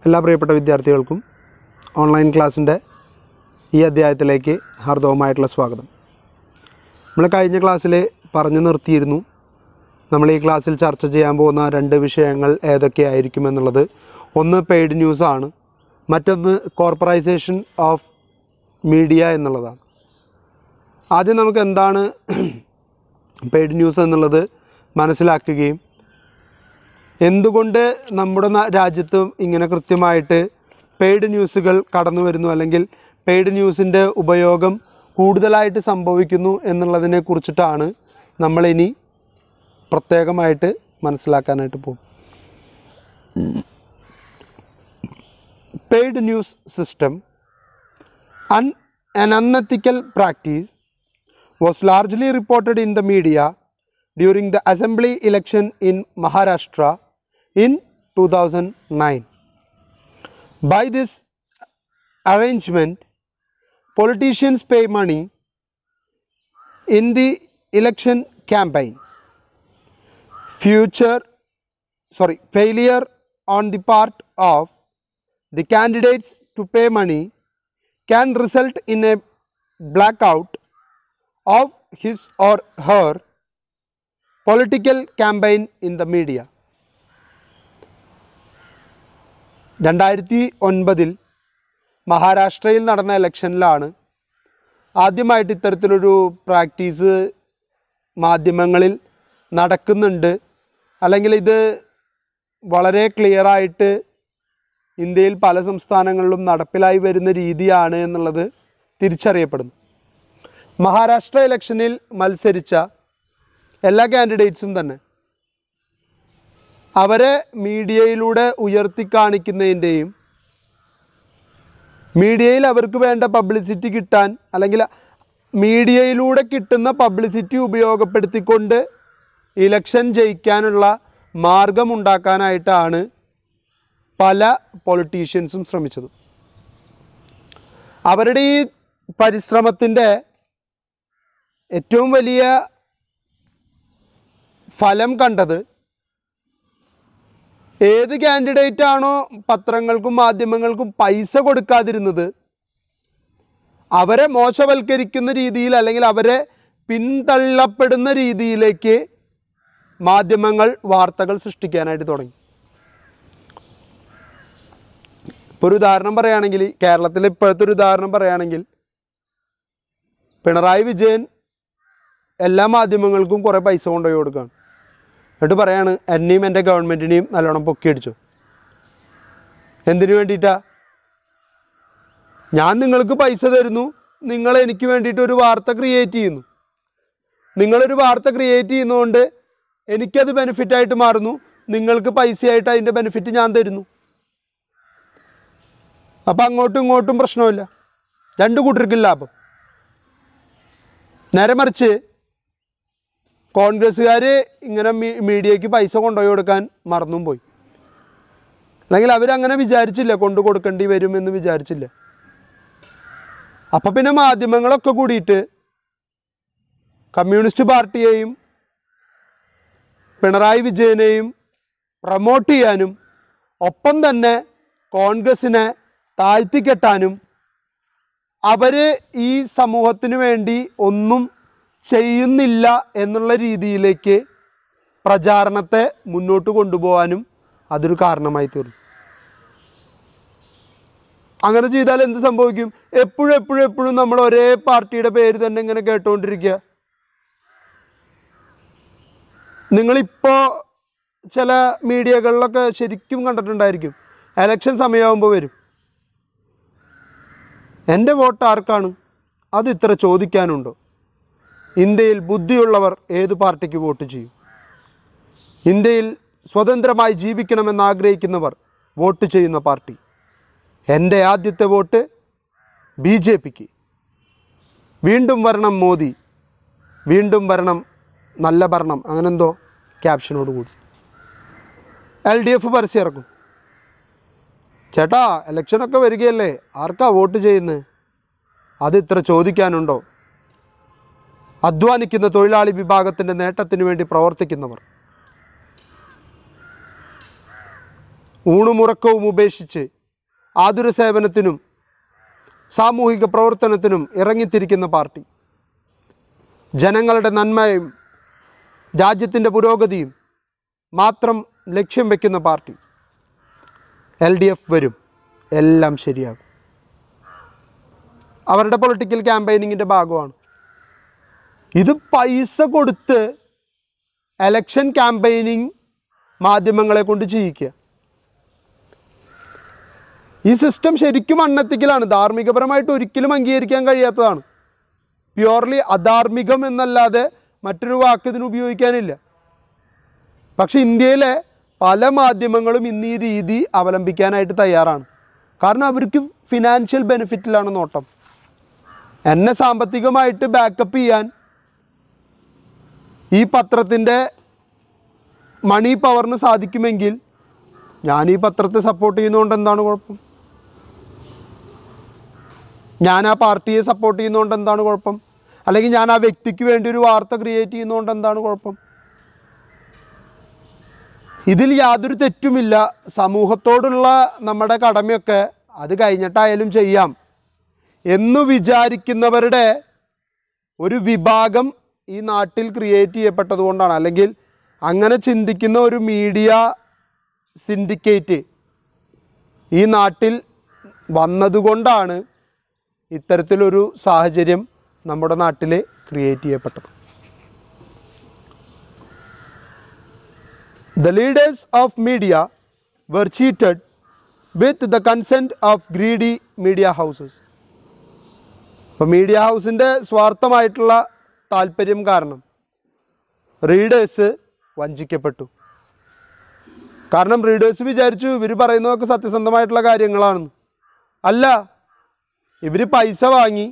എല്ലാ പ്രിയപ്പെട്ട വിദ്യാർത്ഥികൾക്കും ഓൺലൈൻ ക്ലാസ്സിൻ്റെ ഈ അധ്യായത്തിലേക്ക് ഹാർദവമായിട്ടുള്ള സ്വാഗതം. നമ്മൾ കഴിഞ്ഞ ക്ലാസ്സിൽ പറഞ്ഞു നിർത്തിയിരുന്നു. നമ്മൾ ഈ ക്ലാസ്സിൽ ചർച്ച ചെയ്യാൻ പോകുന്ന രണ്ട് വിഷയങ്ങൾ ഏതൊക്കെയായിരിക്കുമെന്നുള്ളത്. ഒന്ന് പെയ്ഡ് ന്യൂസാണ്, മറ്റൊന്ന് കോർപ്പറൈസേഷൻ ഓഫ് മീഡിയ എന്നുള്ളതാണ്. ആദ്യം നമുക്ക് എന്താണ് പെയ്ഡ് ന്യൂസ് എന്നുള്ളത് മനസ്സിലാക്കുകയും എന്തുകൊണ്ട് നമ്മുടെ രാജ്യത്ത് ഇങ്ങനെ കൃത്യമായിട്ട് പെയ്ഡ് ന്യൂസുകൾ കടന്നു വരുന്നു, അല്ലെങ്കിൽ പെയ്ഡ് ന്യൂസിൻ്റെ ഉപയോഗം കൂടുതലായിട്ട് സംഭവിക്കുന്നു എന്നുള്ളതിനെ കുറിച്ചിട്ടാണ് നമ്മളിനി പ്രത്യേകമായിട്ട് മനസ്സിലാക്കാനായിട്ട് പോകും. Paid news system an unethical practice was largely reported in the media during the assembly election in Maharashtra in 2009. By this arrangement, politicians pay money in the election campaign. Failure on the part of the candidates to pay money can result in a blackout of his or her political campaign in the media. 2009 മഹാരാഷ്ട്രയിൽ നടന്ന ഇലക്ഷനിലാണ് ആദ്യമായിട്ട് ഇത്തരത്തിലൊരു practice മാധ്യമങ്ങളിൽ നടക്കുന്നുണ്ട്, അല്ലെങ്കിൽ ഇത് വളരെ ക്ലിയറായിട്ട് ഇന്ത്യയിൽ പല സംസ്ഥാനങ്ങളിലും നടപ്പിലായി വരുന്ന രീതിയാണ് എന്നുള്ളത് തിരിച്ചറിയപ്പെടുന്നു. മഹാരാഷ്ട്ര ഇലക്ഷനിൽ മത്സരിച്ച എല്ലാ കാൻഡിഡേറ്റ്സും തന്നെ അവരെ മീഡിയയിലൂടെ ഉയർത്തിക്കാണിക്കുന്നതിൻ്റെയും മീഡിയയിൽ അവർക്ക് വേണ്ട പബ്ലിസിറ്റി കിട്ടാൻ, അല്ലെങ്കിൽ മീഡിയയിലൂടെ കിട്ടുന്ന പബ്ലിസിറ്റി ഉപയോഗപ്പെടുത്തിക്കൊണ്ട് ഇലക്ഷൻ ജയിക്കാനുള്ള മാർഗമുണ്ടാക്കാനായിട്ടാണ് പല പൊളിറ്റീഷ്യൻസും ശ്രമിച്ചത്. അവരുടെ ഈ പരിശ്രമത്തിൻ്റെ ഏറ്റവും വലിയ ഫലം കണ്ടത് ഏത് കാൻഡിഡേറ്റാണോ പത്രങ്ങൾക്കും മാധ്യമങ്ങൾക്കും പൈസ കൊടുക്കാതിരുന്നത് അവരെ മോശവൽക്കരിക്കുന്ന രീതിയിൽ, അല്ലെങ്കിൽ അവരെ പിന്തള്ളപ്പെടുന്ന രീതിയിലേക്ക് മാധ്യമങ്ങൾ വാർത്തകൾ സൃഷ്ടിക്കാനായിട്ട് തുടങ്ങി. ഇപ്പോൾ ഒരു ഉദാഹരണം പറയുകയാണെങ്കിൽ, കേരളത്തിലെ ഇപ്പോഴത്തെ ഒരു ഉദാഹരണം പറയുകയാണെങ്കിൽ, പിണറായി വിജയൻ എല്ലാ മാധ്യമങ്ങൾക്കും കുറേ പൈസ കൊണ്ടുപോയി കൊടുക്കുകയാണ്. എന്നിട്ട് പറയാണ്, എന്നെയും എൻ്റെ ഗവൺമെൻറ്റിനെയും നല്ലോണം പൊക്കിയടിച്ചു. എന്തിനു വേണ്ടിയിട്ടാ? ഞാൻ നിങ്ങൾക്ക് പൈസ തരുന്നു, നിങ്ങൾ എനിക്ക് വേണ്ടിയിട്ട് ഒരു വാർത്ത ക്രിയേറ്റ് ചെയ്യുന്നു. നിങ്ങളൊരു വാർത്ത ക്രിയേറ്റ് ചെയ്യുന്നതുകൊണ്ട് എനിക്കത് ബെനിഫിറ്റായിട്ട് മാറുന്നു, നിങ്ങൾക്ക് പൈസയായിട്ട് അതിൻ്റെ ബെനിഫിറ്റ് ഞാൻ തരുന്നു. അപ്പം അങ്ങോട്ടും ഇങ്ങോട്ടും പ്രശ്നമില്ല, രണ്ടു കൂട്ടർക്കും ലാഭം. നേരെ മറിച്ച് കോൺഗ്രസ്സുകാർ ഇങ്ങനെ മീഡിയയ്ക്ക് പൈസ കൊണ്ടുപോയി കൊടുക്കാൻ മറന്നും പോയി, അല്ലെങ്കിൽ അവരങ്ങനെ വിചാരിച്ചില്ല, കൊണ്ടു കൊടുക്കേണ്ടി വരുമെന്ന് വിചാരിച്ചില്ല. അപ്പം പിന്നെ മാധ്യമങ്ങളൊക്കെ കൂടിയിട്ട് കമ്മ്യൂണിസ്റ്റ് പാർട്ടിയെയും പിണറായി വിജയനെയും പ്രൊമോട്ട് ചെയ്യാനും ഒപ്പം തന്നെ കോൺഗ്രസ്സിനെ താഴ്ത്തിക്കെട്ടാനും അവർ ഈ സമൂഹത്തിന് വേണ്ടി ഒന്നും ചെയ്യുന്നില്ല എന്നുള്ള രീതിയിലേക്ക് പ്രചാരണത്തെ മുന്നോട്ട് കൊണ്ടുപോകാനും അതൊരു കാരണമായി തീർന്നു. അങ്ങനെ ചെയ്താൽ എന്ത് സംഭവിക്കും? എപ്പോഴും നമ്മൾ ഒരേ പാർട്ടിയുടെ പേര് തന്നെ ഇങ്ങനെ കേട്ടുകൊണ്ടിരിക്കുക. നിങ്ങളിപ്പോൾ ചില മീഡിയകളിലൊക്കെ ശരിക്കും കണ്ടിട്ടുണ്ടായിരിക്കും, എലക്ഷൻ സമയമാകുമ്പോൾ വരും, എൻ്റെ വോട്ട് ആർക്കാണ്, അത് ഇത്ര ചോദിക്കാനുണ്ടോ? ഇന്ത്യയിൽ ബുദ്ധിയുള്ളവർ ഏത് പാർട്ടിക്ക് വോട്ട് ചെയ്യും? ഇന്ത്യയിൽ സ്വതന്ത്രമായി ജീവിക്കണമെന്ന് ആഗ്രഹിക്കുന്നവർ വോട്ട് ചെയ്യുന്ന പാർട്ടി. എൻ്റെ ആദ്യത്തെ വോട്ട് BJPക്ക്. വീണ്ടും വരണം മോദി, വീണ്ടും വരണം നല്ല ഭരണം, അങ്ങനെന്തോ ക്യാപ്ഷനോട് കൂടി LDF പരസ്യം ഇറക്കും. ചേട്ടാ ഇലക്ഷനൊക്കെ വരികയല്ലേ, ആർക്കാ വോട്ട് ചെയ്യുന്നത്? അത് ഇത്ര ചോദിക്കാനുണ്ടോ? അധ്വാനിക്കുന്ന തൊഴിലാളി വിഭാഗത്തിൻ്റെ നേട്ടത്തിന് വേണ്ടി പ്രവർത്തിക്കുന്നവർ, ഊണുമുറക്കവും ഉപേക്ഷിച്ച് ആതുര സേവനത്തിനും സാമൂഹിക പ്രവർത്തനത്തിനും ഇറങ്ങിത്തിരിക്കുന്ന പാർട്ടി, ജനങ്ങളുടെ നന്മയും രാജ്യത്തിൻ്റെ പുരോഗതിയും മാത്രം ലക്ഷ്യം വയ്ക്കുന്ന പാർട്ടി. LDF വരും, എല്ലാം ശരിയാകും. അവരുടെ പൊളിറ്റിക്കൽ ക്യാമ്പയിനിങ്ങിൻ്റെ ഭാഗമാണ് ഇത്. പൈസ കൊടുത്ത് എലക്ഷൻ ക്യാമ്പയിനിങ് മാധ്യമങ്ങളെ കൊണ്ട് ചെയ്യിക്കുക. ഈ സിസ്റ്റം ശരിക്കും അൺഎത്തിക്കലാണ്. ധാർമ്മികപരമായിട്ട് ഒരിക്കലും അംഗീകരിക്കാൻ കഴിയാത്തതാണ്. പ്യുവർലി അധാർമികം എന്നല്ലാതെ മറ്റൊരു വാക്ക് ഇതിന് ഉപയോഗിക്കാനില്ല. പക്ഷെ ഇന്ത്യയിലെ പല മാധ്യമങ്ങളും ഇന്ന് ഈ രീതി അവലംബിക്കാനായിട്ട് തയ്യാറാണ്. കാരണം അവർക്ക് ഫിനാൻഷ്യൽ ബെനിഫിറ്റിലാണ് നോട്ടം. എന്നെ സാമ്പത്തികമായിട്ട് ബാക്കപ്പ് ചെയ്യാൻ ഈ പത്രത്തിൻ്റെ മണി പവറിന് സാധിക്കുമെങ്കിൽ ഞാൻ ഈ പത്രത്തെ സപ്പോർട്ട് ചെയ്യുന്നതുകൊണ്ട് എന്താണ് കുഴപ്പം? ഞാൻ ആ പാർട്ടിയെ സപ്പോർട്ട് ചെയ്യുന്നതുകൊണ്ട് എന്താണ് കുഴപ്പം? അല്ലെങ്കിൽ ഞാൻ ആ വ്യക്തിക്ക് വേണ്ടി ഒരു വാർത്ത ക്രിയേറ്റ് ചെയ്യുന്നതുകൊണ്ട് എന്താണ് കുഴപ്പം? ഇതിൽ യാതൊരു തെറ്റുമില്ല. സമൂഹത്തോടുള്ള നമ്മുടെ കടമയൊക്കെ അത് കഴിഞ്ഞിട്ടായാലും ചെയ്യാം എന്ന് വിചാരിക്കുന്നവരുടെ ഒരു വിഭാഗം ഈ നാട്ടിൽ ക്രിയേറ്റ് ചെയ്യപ്പെട്ടതുകൊണ്ടാണ്. അല്ലെങ്കിൽ അങ്ങനെ ചിന്തിക്കുന്ന ഒരു മീഡിയ സിൻഡിക്കേറ്റ് ഈ നാട്ടിൽ വന്നതുകൊണ്ടാണ് ഇത്തരത്തിലൊരു സാഹചര്യം നമ്മുടെ നാട്ടിൽ ക്രിയേറ്റ് ചെയ്യപ്പെട്ടത്. The leaders of media were cheated with the consent of greedy media houses. അപ്പോൾ മീഡിയ ഹൗസിൻ്റെ സ്വാർത്ഥമായിട്ടുള്ള താല്പര്യം കാരണം റീഡേഴ്സ് വഞ്ചിക്കപ്പെട്ടു. കാരണം റീഡേഴ്സ് വിചാരിച്ചു ഇവർ പറയുന്നതൊക്കെ സത്യസന്ധമായിട്ടുള്ള കാര്യങ്ങളാണെന്ന്. അല്ല, ഇവർ പൈസ വാങ്ങി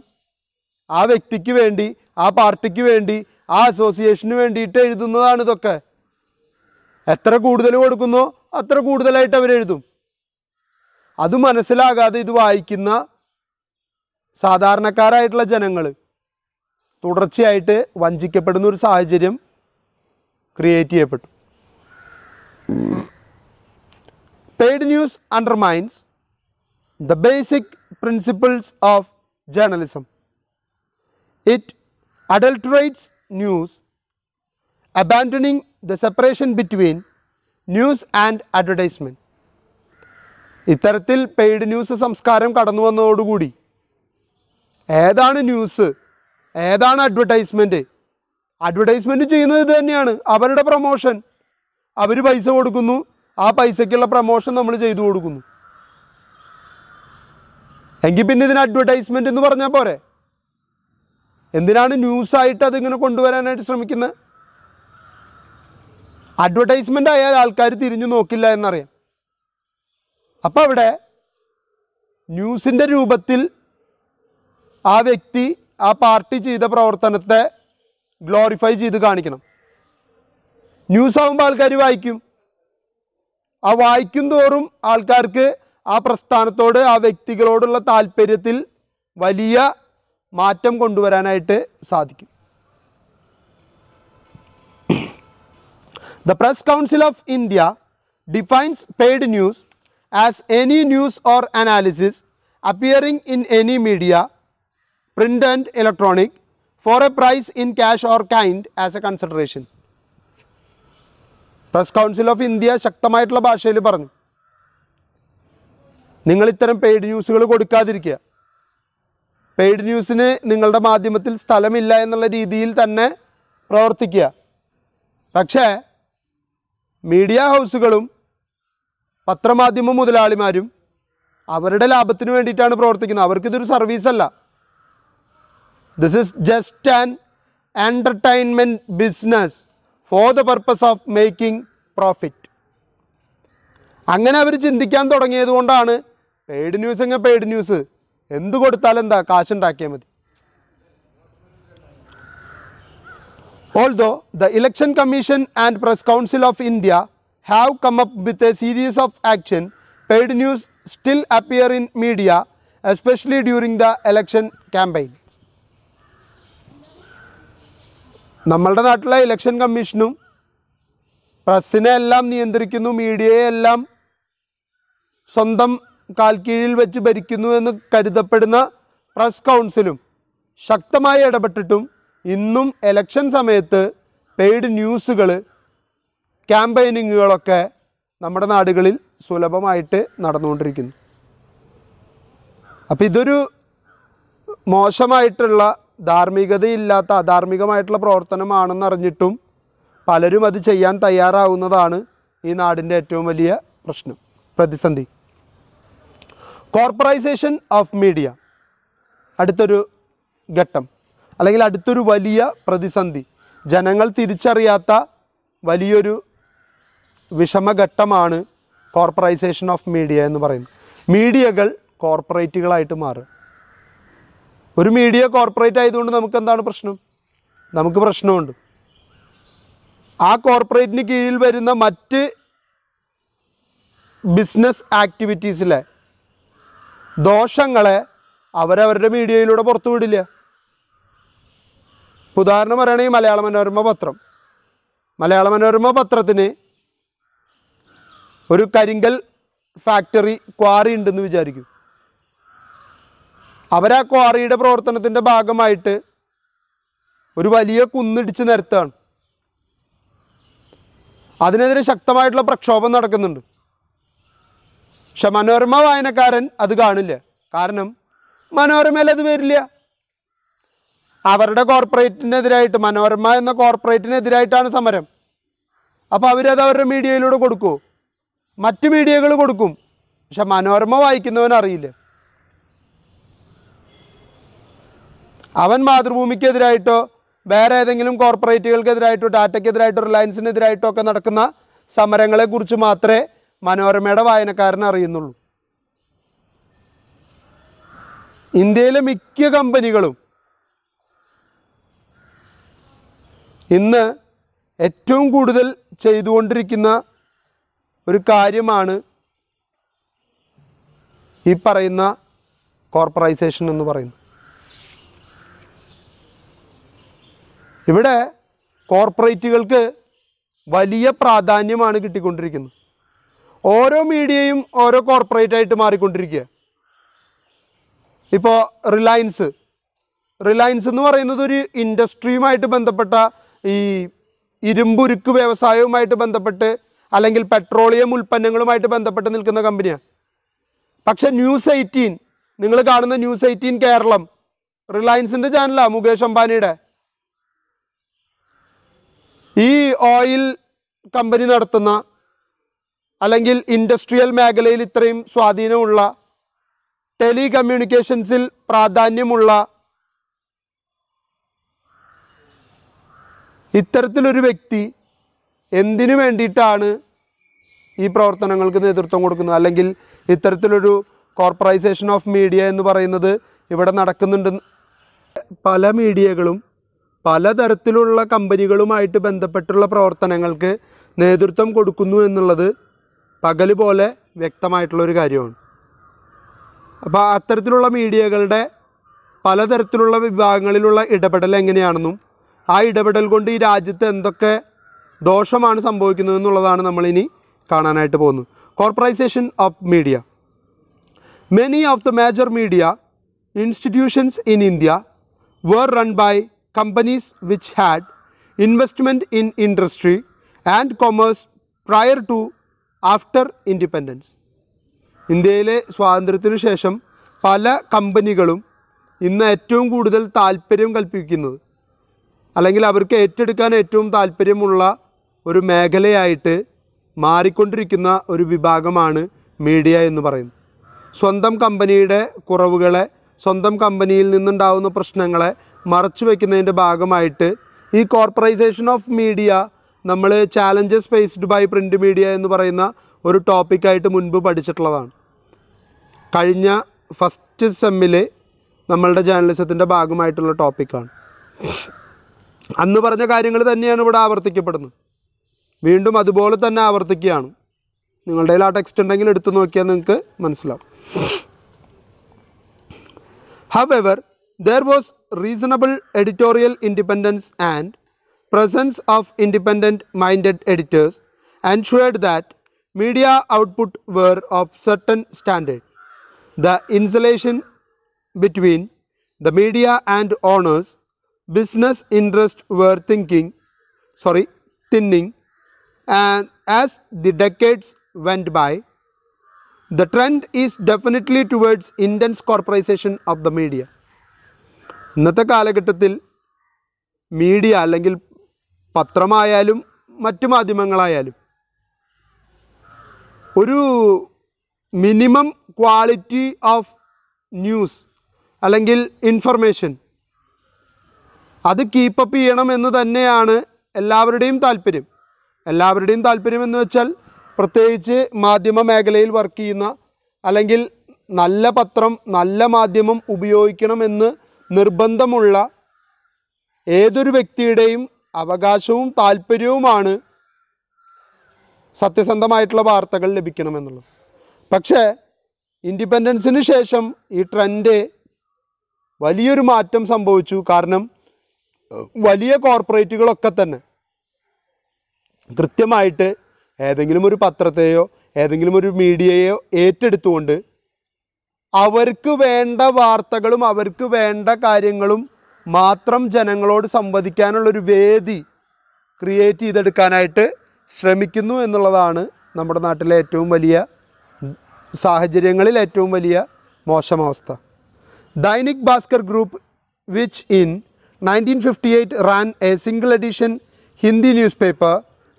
ആ വ്യക്തിക്ക് വേണ്ടി, ആ പാർട്ടിക്ക് വേണ്ടി, ആ അസോസിയേഷന് വേണ്ടിയിട്ട് എഴുതുന്നതാണ് ഇതൊക്കെ. എത്ര കൂടുതൽ കൊടുക്കുന്നോ അത്ര കൂടുതലായിട്ട് അവരെഴുതും. അത് മനസ്സിലാകാതെ ഇത് വായിക്കുന്ന സാധാരണക്കാരായിട്ടുള്ള ജനങ്ങൾ തുടർച്ചയായിട്ട് വഞ്ചിക്കപ്പെടുന്ന ഒരു സാഹചര്യം ക്രിയേറ്റ് ചെയ്യപ്പെട്ടു. Paid news undermines the basic principles of journalism. It adulterates news, abandoning the separation between news and advertisement. ഇത്തരത്തിൽ പെയ്ഡ് ന്യൂസ് സംസ്കാരം കടന്നു വന്നതോടുകൂടി ഏതാണ് ന്യൂസ്, ഏതാണ് അഡ്വർടൈസ്മെൻറ്റ്? അഡ്വർടൈസ്മെൻറ്റ് ചെയ്യുന്നത് ഇത് തന്നെയാണ്, അവരുടെ പ്രൊമോഷൻ. അവർ പൈസ കൊടുക്കുന്നു, ആ പൈസയ്ക്കുള്ള പ്രൊമോഷൻ നമ്മൾ ചെയ്തു കൊടുക്കുന്നു. എങ്കിൽ പിന്നെ ഇതിന് അഡ്വർടൈസ്മെൻ്റ് എന്ന് പറഞ്ഞാൽ പോരെ? എന്തിനാണ് ന്യൂസായിട്ട് അതിങ്ങനെ കൊണ്ടുവരാനായിട്ട് ശ്രമിക്കുന്നത്? അഡ്വർടൈസ്മെൻ്റ് ആയാൽ ആൾക്കാർ തിരിഞ്ഞു നോക്കില്ല എന്നറിയാം. അപ്പോൾ അവിടെ ന്യൂസിൻ്റെ രൂപത്തിൽ ആ വ്യക്തി, ആ പാർട്ടി ചെയ്ത പ്രവർത്തനത്തെ ഗ്ലോറിഫൈ ചെയ്ത് കാണിക്കണം. ന്യൂസ് ആകുമ്പോൾ ആൾക്കാർ വായിക്കും. ആ വായിക്കും തോറും ആൾക്കാർക്ക് ആ പ്രസ്ഥാനത്തോട്, ആ വ്യക്തികളോടുള്ള താല്പര്യത്തിൽ വലിയ മാറ്റം കൊണ്ടുവരാനായിട്ട് സാധിക്കും. The Press Council of India defines paid news as any news or analysis appearing in any media, print and electronic, for a price in cash or kind as a consideration. Press council of India ശക്തമായിട്ടുള്ള ഭാഷയിൽ പറഞ്ഞു, നിങ്ങൾ ഇത്തരം paid ന്യൂസുകൾ കൊടുക്കാതിരിക്കുക. Paid ന്യൂസിന് നിങ്ങളുടെ മാധ്യമത്തിൽ സ്ഥലമില്ല എന്നുള്ള രീതിയിൽ തന്നെ പ്രവർത്തിക്കുക. പക്ഷേ മീഡിയ ഹൗസുകളും പത്രമാധ്യമ മുതലാളിമാരും അവരുടെ ലാഭത്തിന് വേണ്ടിയിട്ടാണ് പ്രവർത്തിക്കുന്നത്. അവർക്കിതൊരു സർവീസല്ല. This is just an entertainment business for the purpose of making profit. അങ്ങനെ അവർ ചിന്തിക്കാൻ തുടങ്ങിയത് കൊണ്ടാണ് പെയ്ഡ് ന്യൂസ് എങ്ങനെ പെയ്ഡ് ന്യൂസ്, എന്ത് കൊടുത്താലും എന്താ, കാശുണ്ടാക്കിയാൽ മതി. Although the Election Commission and Press Council of India have come up with a series of action, paid news still appear in media, especially during the election campaigns. നമ്മളുടെ നാട്ടിലെ election കമ്മീഷനും പ്രസ്സിനെ എല്ലാം നിയന്ത്രിക്കുന്നു, മീഡിയയെ എല്ലാം സ്വന്തം കാൽക്കീഴിൽ വെച്ച് ഭരിക്കുന്നു എന്ന് കരുതപ്പെടുന്ന പ്രസ് കൗൺസിലും ശക്തമായി ഇടപെട്ടിട്ടും ഇന്നും ഇലക്ഷൻ സമയത്ത് പെയ്ഡ് ന്യൂസുകൾ, ക്യാമ്പയിനിങ്ങുകളൊക്കെ നമ്മുടെ നാടുകളിൽ സുലഭമായിട്ട് നടന്നുകൊണ്ടിരിക്കുന്നു. അപ്പോൾ ഇതൊരു മോശമായിട്ടുള്ള, ധാർമ്മികതയില്ലാത്ത, അധാർമികമായിട്ടുള്ള പ്രവർത്തനമാണെന്നറിഞ്ഞിട്ടും പലരും അത് ചെയ്യാൻ തയ്യാറാവുന്നതാണ് ഈ നാടിൻ്റെ ഏറ്റവും വലിയ പ്രശ്നം, പ്രതിസന്ധി. കോർപ്പറൈസേഷൻ ഓഫ് മീഡിയ അടുത്തൊരു ഘട്ടം, അല്ലെങ്കിൽ അടുത്തൊരു വലിയ പ്രതിസന്ധി, ജനങ്ങൾ തിരിച്ചറിയാത്ത വലിയൊരു വിഷമഘട്ടമാണ് കോർപ്പറൈസേഷൻ ഓഫ് മീഡിയ എന്ന് പറയുന്നത്. മീഡിയകൾ കോർപ്പറേറ്റുകളായിട്ട് മാറുക. ഒരു മീഡിയ കോർപ്പറേറ്റ് ആയതുകൊണ്ട് നമുക്ക് എന്താണ് പ്രശ്നം? നമുക്ക് പ്രശ്നമുണ്ട്. ആ കോർപ്പറേറ്റിന് കീഴിൽ വരുന്ന മറ്റ് ബിസിനസ് ആക്ടിവിറ്റീസിലെ ദോഷങ്ങളെ അവരവരുടെ മീഡിയയിലൂടെ പുറത്തു വിടില്ല. ഉദാഹരണം പറയുകയാണെങ്കിൽ മലയാള മനോരമ പത്രം. മലയാള മനോരമ പത്രത്തിന് ഒരു കരിങ്കൽ ഫാക്ടറി, ക്വാറി ഉണ്ടെന്ന് വിചാരിക്കും. അവരാ ക്വാറിയുടെ പ്രവർത്തനത്തിൻ്റെ ഭാഗമായിട്ട് ഒരു വലിയ കുന്നിടിച്ച് നിരത്താണ്. അതിനെതിരെ ശക്തമായിട്ടുള്ള പ്രക്ഷോഭം നടക്കുന്നുണ്ട്. പക്ഷെ മനോരമ വായനക്കാരൻ അത് കാണില്ല. കാരണം മനോരമയിൽ അത് വരില്ല. അവരുടെ കോർപ്പറേറ്റിനെതിരായിട്ട്, മനോരമ എന്ന കോർപ്പറേറ്റിനെതിരായിട്ടാണ് സമരം. അപ്പോൾ അവരത് അവരുടെ മീഡിയയിലൂടെ കൊടുക്കുമോ? മറ്റ് മീഡിയകൾ കൊടുക്കും. പക്ഷെ മനോരമ വായിക്കുന്നവൻ അറിയില്ല. അവൻ മാതൃഭൂമിക്കെതിരായിട്ടോ വേറെ ഏതെങ്കിലും കോർപ്പറേറ്റുകൾക്കെതിരായിട്ടോ ടാറ്റയ്ക്കെതിരായിട്ടോ റിലയൻസിനെതിരായിട്ടോ ഒക്കെ നടക്കുന്ന സമരങ്ങളെക്കുറിച്ച് മാത്രമേ മനോരമയുടെ വായനക്കാരൻ അറിയുന്നുള്ളൂ. ഇന്ത്യയിലെ മിക്ക കമ്പനികളും ഇന്ന് ഏറ്റവും കൂടുതൽ ചെയ്തുകൊണ്ടിരിക്കുന്ന ഒരു കാര്യമാണ് ഈ പറയുന്ന കോർപ്പറൈസേഷൻ എന്ന് പറയുന്നത്. ഇവിടെ കോർപ്പറേറ്റുകൾക്ക് വലിയ പ്രാധാന്യമാണ് കിട്ടിക്കൊണ്ടിരിക്കുന്നത്. ഓരോ മീഡിയയും ഓരോ കോർപ്പറേറ്റായിട്ട് മാറിക്കൊണ്ടിരിക്കുക. ഇപ്പോൾ റിലയൻസ് എന്ന് പറയുന്നത് ഒരു ഇൻഡസ്ട്രിയുമായിട്ട് ബന്ധപ്പെട്ട, ഈ ഇരുമ്പുരുക്ക് വ്യവസായവുമായിട്ട് ബന്ധപ്പെട്ട് അല്ലെങ്കിൽ പെട്രോളിയം ഉൽപ്പന്നങ്ങളുമായിട്ട് ബന്ധപ്പെട്ട് നിൽക്കുന്ന കമ്പനിയാണ്. പക്ഷെ ന്യൂസ് 18, നിങ്ങൾ കാണുന്ന ന്യൂസ് 18 കേരളം റിലയൻസിൻ്റെ ചാനലാണ്, മുകേഷ് അംബാനിയുടെ. ഈ ഓയിൽ കമ്പനി നടത്തുന്ന അല്ലെങ്കിൽ ഇൻഡസ്ട്രിയൽ മേഖലയിൽ ഇത്രയും സ്വാധീനമുള്ള, ടെലി കമ്മ്യൂണിക്കേഷൻസിൽ പ്രാധാന്യമുള്ള ഇത്തരത്തിലൊരു വ്യക്തി എന്തിനു വേണ്ടിയിട്ടാണ് ഈ പ്രവർത്തനങ്ങൾക്ക് നേതൃത്വം കൊടുക്കുന്നത്? അല്ലെങ്കിൽ ഇത്തരത്തിലൊരു കോർപ്പറൈസേഷൻ ഓഫ് മീഡിയ എന്ന് പറയുന്നത് ഇവിടെ നടക്കുന്നുണ്ട്. പല മീഡിയകളും പലതരത്തിലുള്ള കമ്പനികളുമായിട്ട് ബന്ധപ്പെട്ടുള്ള പ്രവർത്തനങ്ങൾക്ക് നേതൃത്വം കൊടുക്കുന്നു എന്നുള്ളത് പകല് പോലെ വ്യക്തമായിട്ടുള്ളൊരു കാര്യമാണ്. അപ്പോൾ അത്തരത്തിലുള്ള മീഡിയകളുടെ പലതരത്തിലുള്ള വിഭാഗങ്ങളിലുള്ള ഇടപെടൽ എങ്ങനെയാണെന്നും ആ ഇടപെടൽ കൊണ്ട് ഈ രാജ്യത്ത് എന്തൊക്കെ ദോഷമാണ് സംഭവിക്കുന്നത് എന്നുള്ളതാണ് നമ്മളിനി കാണാനായിട്ട് പോകുന്നത്. Corporatisation of media. Many of the major media institutions in India were run by companies which had investment in industry and commerce prior to after independence. ഇന്ത്യയിലെ സ്വാതന്ത്ര്യത്തിനു ശേഷം പല കമ്പനികളും ഇന്ന് ഏറ്റവും കൂടുതൽ താല്പര്യം കൽപ്പിക്കുന്നത്, അല്ലെങ്കിൽ അവർക്ക് ഏറ്റെടുക്കാൻ ഏറ്റവും താല്പര്യമുള്ള ഒരു മേഖലയായിട്ട് മാറിക്കൊണ്ടിരിക്കുന്ന ഒരു വിഭാഗമാണ് മീഡിയ എന്ന് പറയുന്നത്. സ്വന്തം കമ്പനിയുടെ കുറവുകളെ, സ്വന്തം കമ്പനിയിൽ നിന്നുണ്ടാകുന്ന പ്രശ്നങ്ങളെ മറച്ചു വയ്ക്കുന്നതിൻ്റെ ഭാഗമായിട്ട് ഈ കോർപ്പറൈസേഷൻ ഓഫ് മീഡിയ നമ്മൾ challenges faced by print media എന്ന് പറയുന്ന ഒരു ടോപ്പിക്കായിട്ട് മുൻപ് പഠിച്ചിട്ടുള്ളതാണ്. കഴിഞ്ഞ ഫസ്റ്റ് സെമ്മിൽ നമ്മളുടെ ജേർണലിസത്തിൻ്റെ ഭാഗമായിട്ടുള്ള ടോപ്പിക്കാണ്. അന്ന് പറഞ്ഞ കാര്യങ്ങൾ തന്നെയാണ് ഇവിടെ ആവർത്തിക്കപ്പെടുന്നത്. വീണ്ടും അതുപോലെ തന്നെ ആവർത്തിക്കുകയാണ്. നിങ്ങളുടെ കയ്യിൽ ആ ടെക്സ്റ്റ് ഉണ്ടെങ്കിൽ എടുത്തു നോക്കിയാൽ നിങ്ങൾക്ക് മനസ്സിലാവും. However, there was reasonable editorial independence and presence of independent-minded editors ensured that media output were of certain standard. the insulation between the media and owners, business interests were thinning, and as the decades went by, the trend is definitely towards intense corporatization of the media. ഇന്നത്തെ കാലഘട്ടത്തിൽ media അല്ലെങ്കിൽ പത്രമായാലും മറ്റു മാധ്യമങ്ങളായാലും ഒരു minimum quality of news അല്ലെങ്കിൽ information അത് keep up ചെയ്യണം എന്ന് തന്നെയാണ് എല്ലാവരുടെയും താല്പര്യം. എല്ലാവരുടെയും താല്പര്യം എന്ന് വെച്ചാൽ പ്രത്യേകിച്ച് മാധ്യമ മേഖലയിൽ വർക്ക് ചെയ്യുന്ന അല്ലെങ്കിൽ നല്ല പത്രം നല്ല മാധ്യമം ഉപയോഗിക്കണമെന്ന് നിർബന്ധമുള്ള ഏതൊരു വ്യക്തിയുടെയും അവകാശവും താല്പര്യവുമാണ് സത്യസന്ധമായിട്ടുള്ള വാർത്തകൾ ലഭിക്കണമെന്നുള്ളത്. പക്ഷേ ഇൻഡിപെൻഡൻസിന് ശേഷം ഈ ട്രെൻഡ് വലിയൊരു മാറ്റം സംഭവിച്ചു. കാരണം വലിയ കോർപ്പറേറ്റുകളൊക്കെ തന്നെ കൃത്യമായിട്ട് ഏതെങ്കിലും ഒരു പത്രത്തെയോ ഏതെങ്കിലും ഒരു മീഡിയയോ ഏറ്റെടുത്തുകൊണ്ട് അവർക്ക് വേണ്ട വാർത്തകളും അവർക്ക് വേണ്ട കാര്യങ്ങളും മാത്രം ജനങ്ങളോട് സംവദിക്കാനുള്ളൊരു വേദി ക്രിയേറ്റ് ചെയ്തെടുക്കാനായിട്ട് ശ്രമിക്കുന്നു എന്നുള്ളതാണ് നമ്മുടെ നാട്ടിലെ ഏറ്റവും വലിയ സാഹചര്യങ്ങളിൽ ഏറ്റവും വലിയ മോശമാവസ്ഥ. Dainik Bhaskar group, which in 1958 ran a single edition Hindi newspaper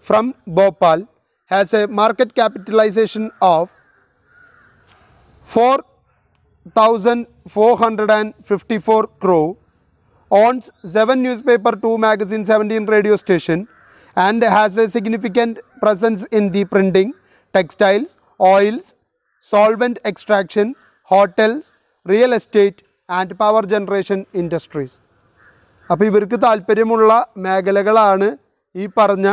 from Bhopal, has a market capitalization of 4,454 crore, owns 7 newspaper, 2 magazine, 17 radio station, and has a significant presence in the printing, textiles, oils, solvent extraction, hotels, real estate and power generation industries. അപ്പോൾ ഇവർക്ക് താല്പര്യമുള്ള മേഖലകളാണ് ഈ പറഞ്ഞ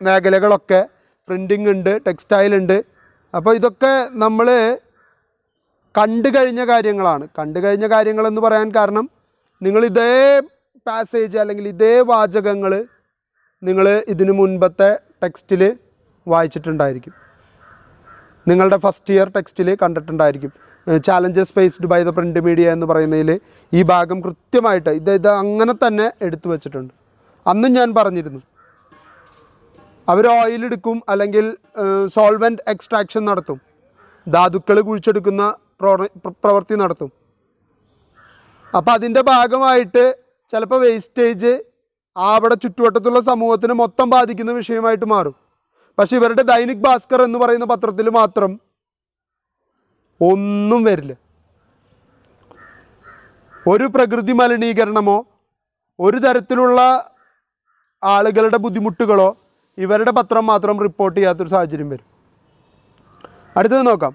മേഖലകളൊക്കെ. Printing ഉണ്ട്, textile ഉണ്ട്. അപ്പോൾ ഇതൊക്കെ നമ്മൾ കണ്ടു കഴിഞ്ഞ കാര്യങ്ങളാണ്. കണ്ടു കഴിഞ്ഞ കാര്യങ്ങളെന്ന് പറയാൻ കാരണം നിങ്ങൾ ഇതേ പാസേജ് അല്ലെങ്കിൽ ഇതേ വാചകങ്ങൾ നിങ്ങൾ ഇതിനു മുൻപത്തെ ടെക്സ്റ്റിൽ വായിച്ചിട്ടുണ്ടായിരിക്കും. നിങ്ങളുടെ ഫസ്റ്റ് ഇയർ ടെക്സ്റ്റിൽ കണ്ടിട്ടുണ്ടായിരിക്കും. Challenges faced by the print media എന്ന് പറയുന്നതിൽ ഈ ഭാഗം കൃത്യമായിട്ട് ഇത് അങ്ങനെ തന്നെ എടുത്തു വച്ചിട്ടുണ്ട്. അന്നും ഞാൻ പറഞ്ഞിരുന്നു, അവർ ഓയിലെടുക്കും അല്ലെങ്കിൽ സോൾവെൻറ്റ് എക്സ്ട്രാക്ഷൻ നടത്തും, ധാതുക്കൾ കുഴിച്ചെടുക്കുന്ന പ്രവൃത്തി നടത്തും. അപ്പോൾ അതിൻ്റെ ഭാഗമായിട്ട് ചിലപ്പോൾ വേസ്റ്റേജ് അവിടെ ചുറ്റുവട്ടത്തുള്ള സമൂഹത്തിന് മൊത്തം ബാധിക്കുന്ന വിഷയമായിട്ട് മാറും. പക്ഷെ ഇവരുടെ ദൈനിക് ഭാസ്കർ എന്ന് പറയുന്ന പത്രത്തിൽ മാത്രം ഒന്നും വരില്ല. ഒരു പ്രകൃതി മലിനീകരണമോ ഒരു തരത്തിലുള്ള ആളുകളുടെ ബുദ്ധിമുട്ടുകളോ ഇവരുടെ പത്രം മാത്രം റിപ്പോർട്ട് ചെയ്യാത്തൊരു സാഹചര്യം വരും. അടുത്തത് നോക്കാം.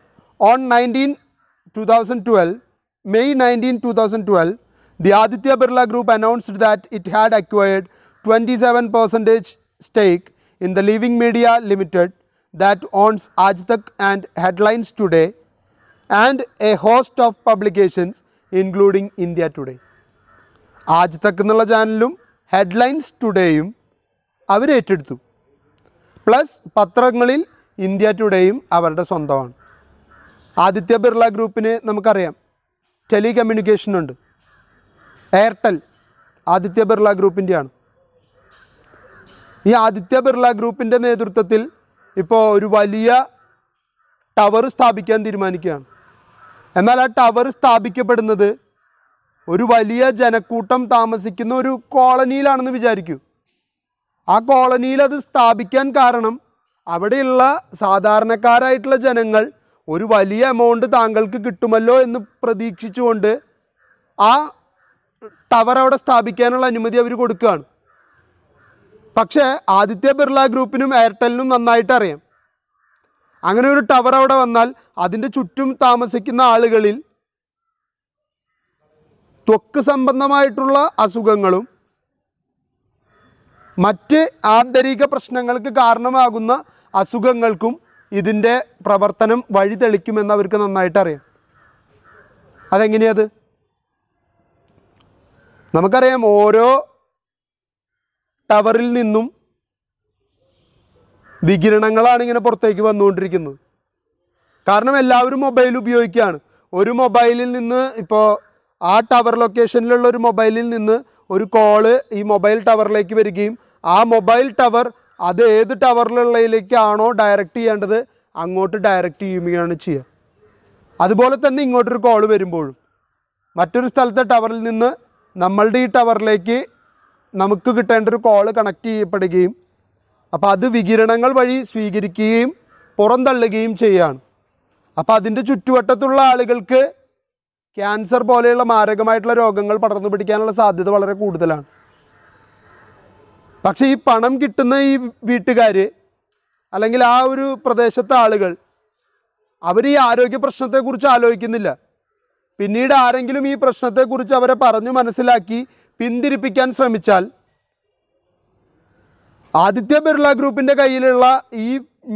On May 19, 2012, the Aditya Birla Group announced that it had acquired 27% stake in the Living Media Limited that owns Aaj Tak and Headlines Today and a host of publications including India Today. ആജ് തക്ക് എന്നുള്ള ചാനലും headlines ടുഡേയും അവർ ഏറ്റെടുത്തു. Plus പത്രങ്ങളിൽ India ടുഡേയും അവരുടെ സ്വന്തമാണ്. ആദിത്യ ബിർള ഗ്രൂപ്പിന് നമുക്കറിയാം tele കമ്മ്യൂണിക്കേഷനുണ്ട്. Airtel Aditya Birla ഗ്രൂപ്പിൻ്റെയാണ്. ഈ ആദിത്യ ബിർള ഗ്രൂപ്പിൻ്റെ നേതൃത്വത്തിൽ ഇപ്പോൾ ഒരു വലിയ ടവർ സ്ഥാപിക്കാൻ തീരുമാനിക്കുകയാണ്. എന്നാൽ ആ ടവർ സ്ഥാപിക്കപ്പെടുന്നത് ഒരു വലിയ ജനക്കൂട്ടം താമസിക്കുന്ന ഒരു കോളനിയിലാണെന്ന് വിചാരിക്കൂ. ആ കോളനിയിൽ അത് സ്ഥാപിക്കാൻ കാരണം അവിടെയുള്ള സാധാരണക്കാരായിട്ടുള്ള ജനങ്ങൾ ഒരു വലിയ എമൗണ്ട് താങ്കൾക്ക് കിട്ടുമല്ലോ എന്ന് പ്രതീക്ഷിച്ചുകൊണ്ട് ആ ടവർ അവിടെ സ്ഥാപിക്കാനുള്ള അനുമതി അവർ കൊടുക്കുകയാണ്. പക്ഷേ ആദിത്യ ബിർള ഗ്രൂപ്പിനും എയർടെലിനും നന്നായിട്ട് അറിയാം, അങ്ങനെ ഒരു ടവർ അവിടെ വന്നാൽ അതിൻ്റെ ചുറ്റും താമസിക്കുന്ന ആളുകളിൽ ത്വക്ക് സംബന്ധമായിട്ടുള്ള അസുഖങ്ങളും മറ്റ് ആന്തരിക പ്രശ്നങ്ങൾക്ക് കാരണമാകുന്ന അസുഖങ്ങൾക്കും ഇതിൻ്റെ പ്രവർത്തനം വഴി തെളിക്കുമെന്ന് അവർക്ക് നന്നായിട്ട് അറിയാം. അതെങ്ങനെയത് നമുക്കറിയാം. ഓരോ ടവറിൽ നിന്നും വികിരണങ്ങളാണ് ഇങ്ങനെ പുറത്തേക്ക് വന്നുകൊണ്ടിരിക്കുന്നത്. കാരണം എല്ലാവരും മൊബൈൽ ഉപയോഗിക്കുകയാണ്. ഒരു മൊബൈലിൽ നിന്ന് ഇപ്പോൾ ആ ടവർ ലൊക്കേഷനിലുള്ള ഒരു മൊബൈലിൽ നിന്ന് ഒരു കോള് ഈ മൊബൈൽ ടവറിലേക്ക് വരികയും ആ മൊബൈൽ ടവർ അത് ഏത് ടവറിലുള്ളതിലേക്കാണോ ഡയറക്റ്റ് ചെയ്യേണ്ടത് അങ്ങോട്ട് ഡയറക്റ്റ് ചെയ്യുകയാണ് ചെയ്യുക. അതുപോലെ തന്നെ ഇങ്ങോട്ടൊരു കോള് വരുമ്പോഴും മറ്റൊരു സ്ഥലത്തെ ടവറിൽ നിന്ന് നമ്മളുടെ ഈ ടവറിലേക്ക് നമുക്ക് കിട്ടേണ്ട ഒരു കോള് കണക്ട് ചെയ്യപ്പെടുകയും അപ്പോൾ അത് വികിരണങ്ങൾ വഴി സ്വീകരിക്കുകയും പുറന്തള്ളുകയും ചെയ്യുകയാണ്. അപ്പോൾ അതിൻ്റെ ചുറ്റുവട്ടത്തുള്ള ആളുകൾക്ക് ക്യാൻസർ പോലെയുള്ള മാരകമായിട്ടുള്ള രോഗങ്ങൾ പടർന്നു പിടിക്കാനുള്ള സാധ്യത വളരെ കൂടുതലാണ്. പക്ഷേ ഈ പണം കിട്ടുന്ന ഈ വീട്ടുകാർ അല്ലെങ്കിൽ ആ ഒരു പ്രദേശത്തെ ആളുകൾ അവർ ഈ ആരോഗ്യ പ്രശ്നത്തെക്കുറിച്ച് ആലോചിക്കുന്നില്ല. പിന്നീട് ആരെങ്കിലും ഈ പ്രശ്നത്തെക്കുറിച്ച് അവരെ പറഞ്ഞു മനസ്സിലാക്കി പിന്തിരിപ്പിക്കാൻ ശ്രമിച്ചാൽ ആദിത്യ ബിർള ഗ്രൂപ്പിൻ്റെ കയ്യിലുള്ള ഈ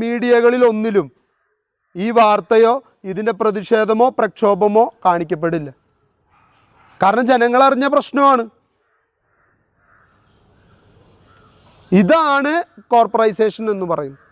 മീഡിയകളിലൊന്നിലും ഈ വാർത്തയോ ഇതിൻ്റെ പ്രതിഷേധമോ പ്രക്ഷോഭമോ കാണിക്കപ്പെടില്ല. കാരണം ജനങ്ങളറിഞ്ഞ പ്രശ്നമാണ്. ഇതാണ് കോർപ്പറൈസേഷൻ എന്ന് പറയുന്നത്.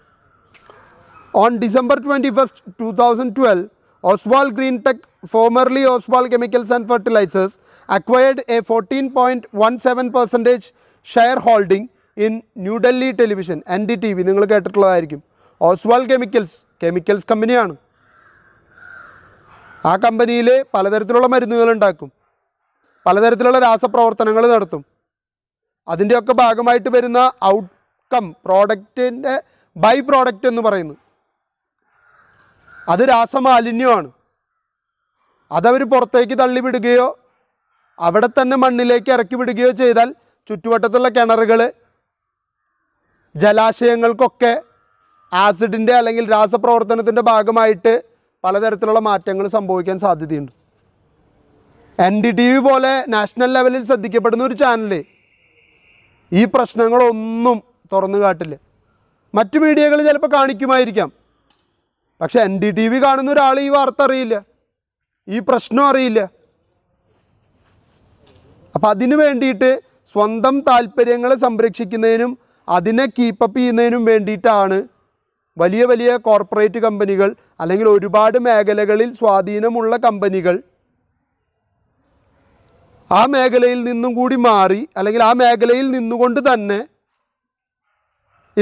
On December 21, 2012, Oswald Greentech, formerly Oswald Chemicals and Fertilizers, acquired a 14.17% shareholding in New Delhi Television, NDTV. നിങ്ങൾ കേട്ടിട്ടുള്ളതായിരിക്കും. ഓസ്വാൾഡ് കെമിക്കൽസ് കമ്പനിയാണ്. ആ കമ്പനിയിൽ പലതരത്തിലുള്ള മരുന്നുകൾ ഉണ്ടാക്കും, പലതരത്തിലുള്ള രാസപ്രവർത്തനങ്ങൾ നടത്തും. അതിൻ്റെയൊക്കെ ഭാഗമായിട്ട് വരുന്ന ഔട്ട്കം പ്രോഡക്റ്റിൻ്റെ ബൈ പ്രോഡക്റ്റ് എന്ന് പറയുന്നത് അത് രാസമാലിന്യമാണ്. അതവർ പുറത്തേക്ക് തള്ളിവിടുകയോ അവിടെ തന്നെ മണ്ണിലേക്ക് ഇറക്കി വിടുകയോ ചെയ്താൽ ചുറ്റുവട്ടത്തുള്ള കിണറുകൾ, ജലാശയങ്ങൾക്കൊക്കെ ആസിഡിൻ്റെ അല്ലെങ്കിൽ രാസപ്രവർത്തനത്തിൻ്റെ ഭാഗമായിട്ട് പലതരത്തിലുള്ള മാറ്റങ്ങൾ സംഭവിക്കാൻ സാധ്യതയുണ്ട്. NDTV പോലെ നാഷണൽ ലെവലിൽ ശ്രദ്ധിക്കപ്പെടുന്ന ഒരു ചാനൽ ഈ പ്രശ്നങ്ങളൊന്നും തുറന്നു കാട്ടില്ല. മറ്റു മീഡിയകൾ ചിലപ്പോൾ കാണിക്കുമായിരിക്കാം, പക്ഷെ NDTV കാണുന്ന ഒരാൾ ഈ വാർത്ത അറിയില്ല, ഈ പ്രശ്നം അറിയില്ല. അപ്പം അതിനു വേണ്ടിയിട്ട് സ്വന്തം താല്പര്യങ്ങൾ സംരക്ഷിക്കുന്നതിനും അതിനെ കീപ്പപ്പ് ചെയ്യുന്നതിനും വേണ്ടിയിട്ടാണ് വലിയ വലിയ കോർപ്പറേറ്റ് കമ്പനികൾ അല്ലെങ്കിൽ ഒരുപാട് മേഖലകളിൽ സ്വാധീനമുള്ള കമ്പനികൾ ആ മേഖലയിൽ നിന്നും കൂടി മാറി അല്ലെങ്കിൽ ആ മേഖലയിൽ നിന്നുകൊണ്ട് തന്നെ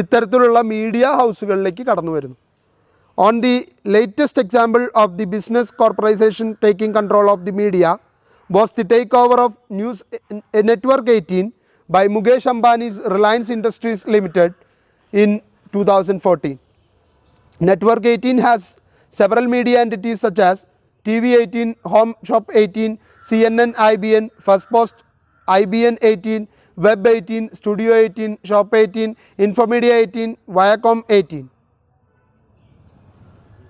ഇത്തരത്തിലുള്ള മീഡിയ ഹൗസുകളിലേക്ക് കടന്നു വരുന്നു. On the latest example of the business corporation taking control of the media was the takeover of News Network 18 by Mukesh Ambani's Reliance Industries Limited in 2014. Network 18 has several media entities such as TV18, Home Shop 18, CNN IBN, First Post IBN 18, Web 18, Studio 18, Shop 18, Infomedia 18, Viacom 18.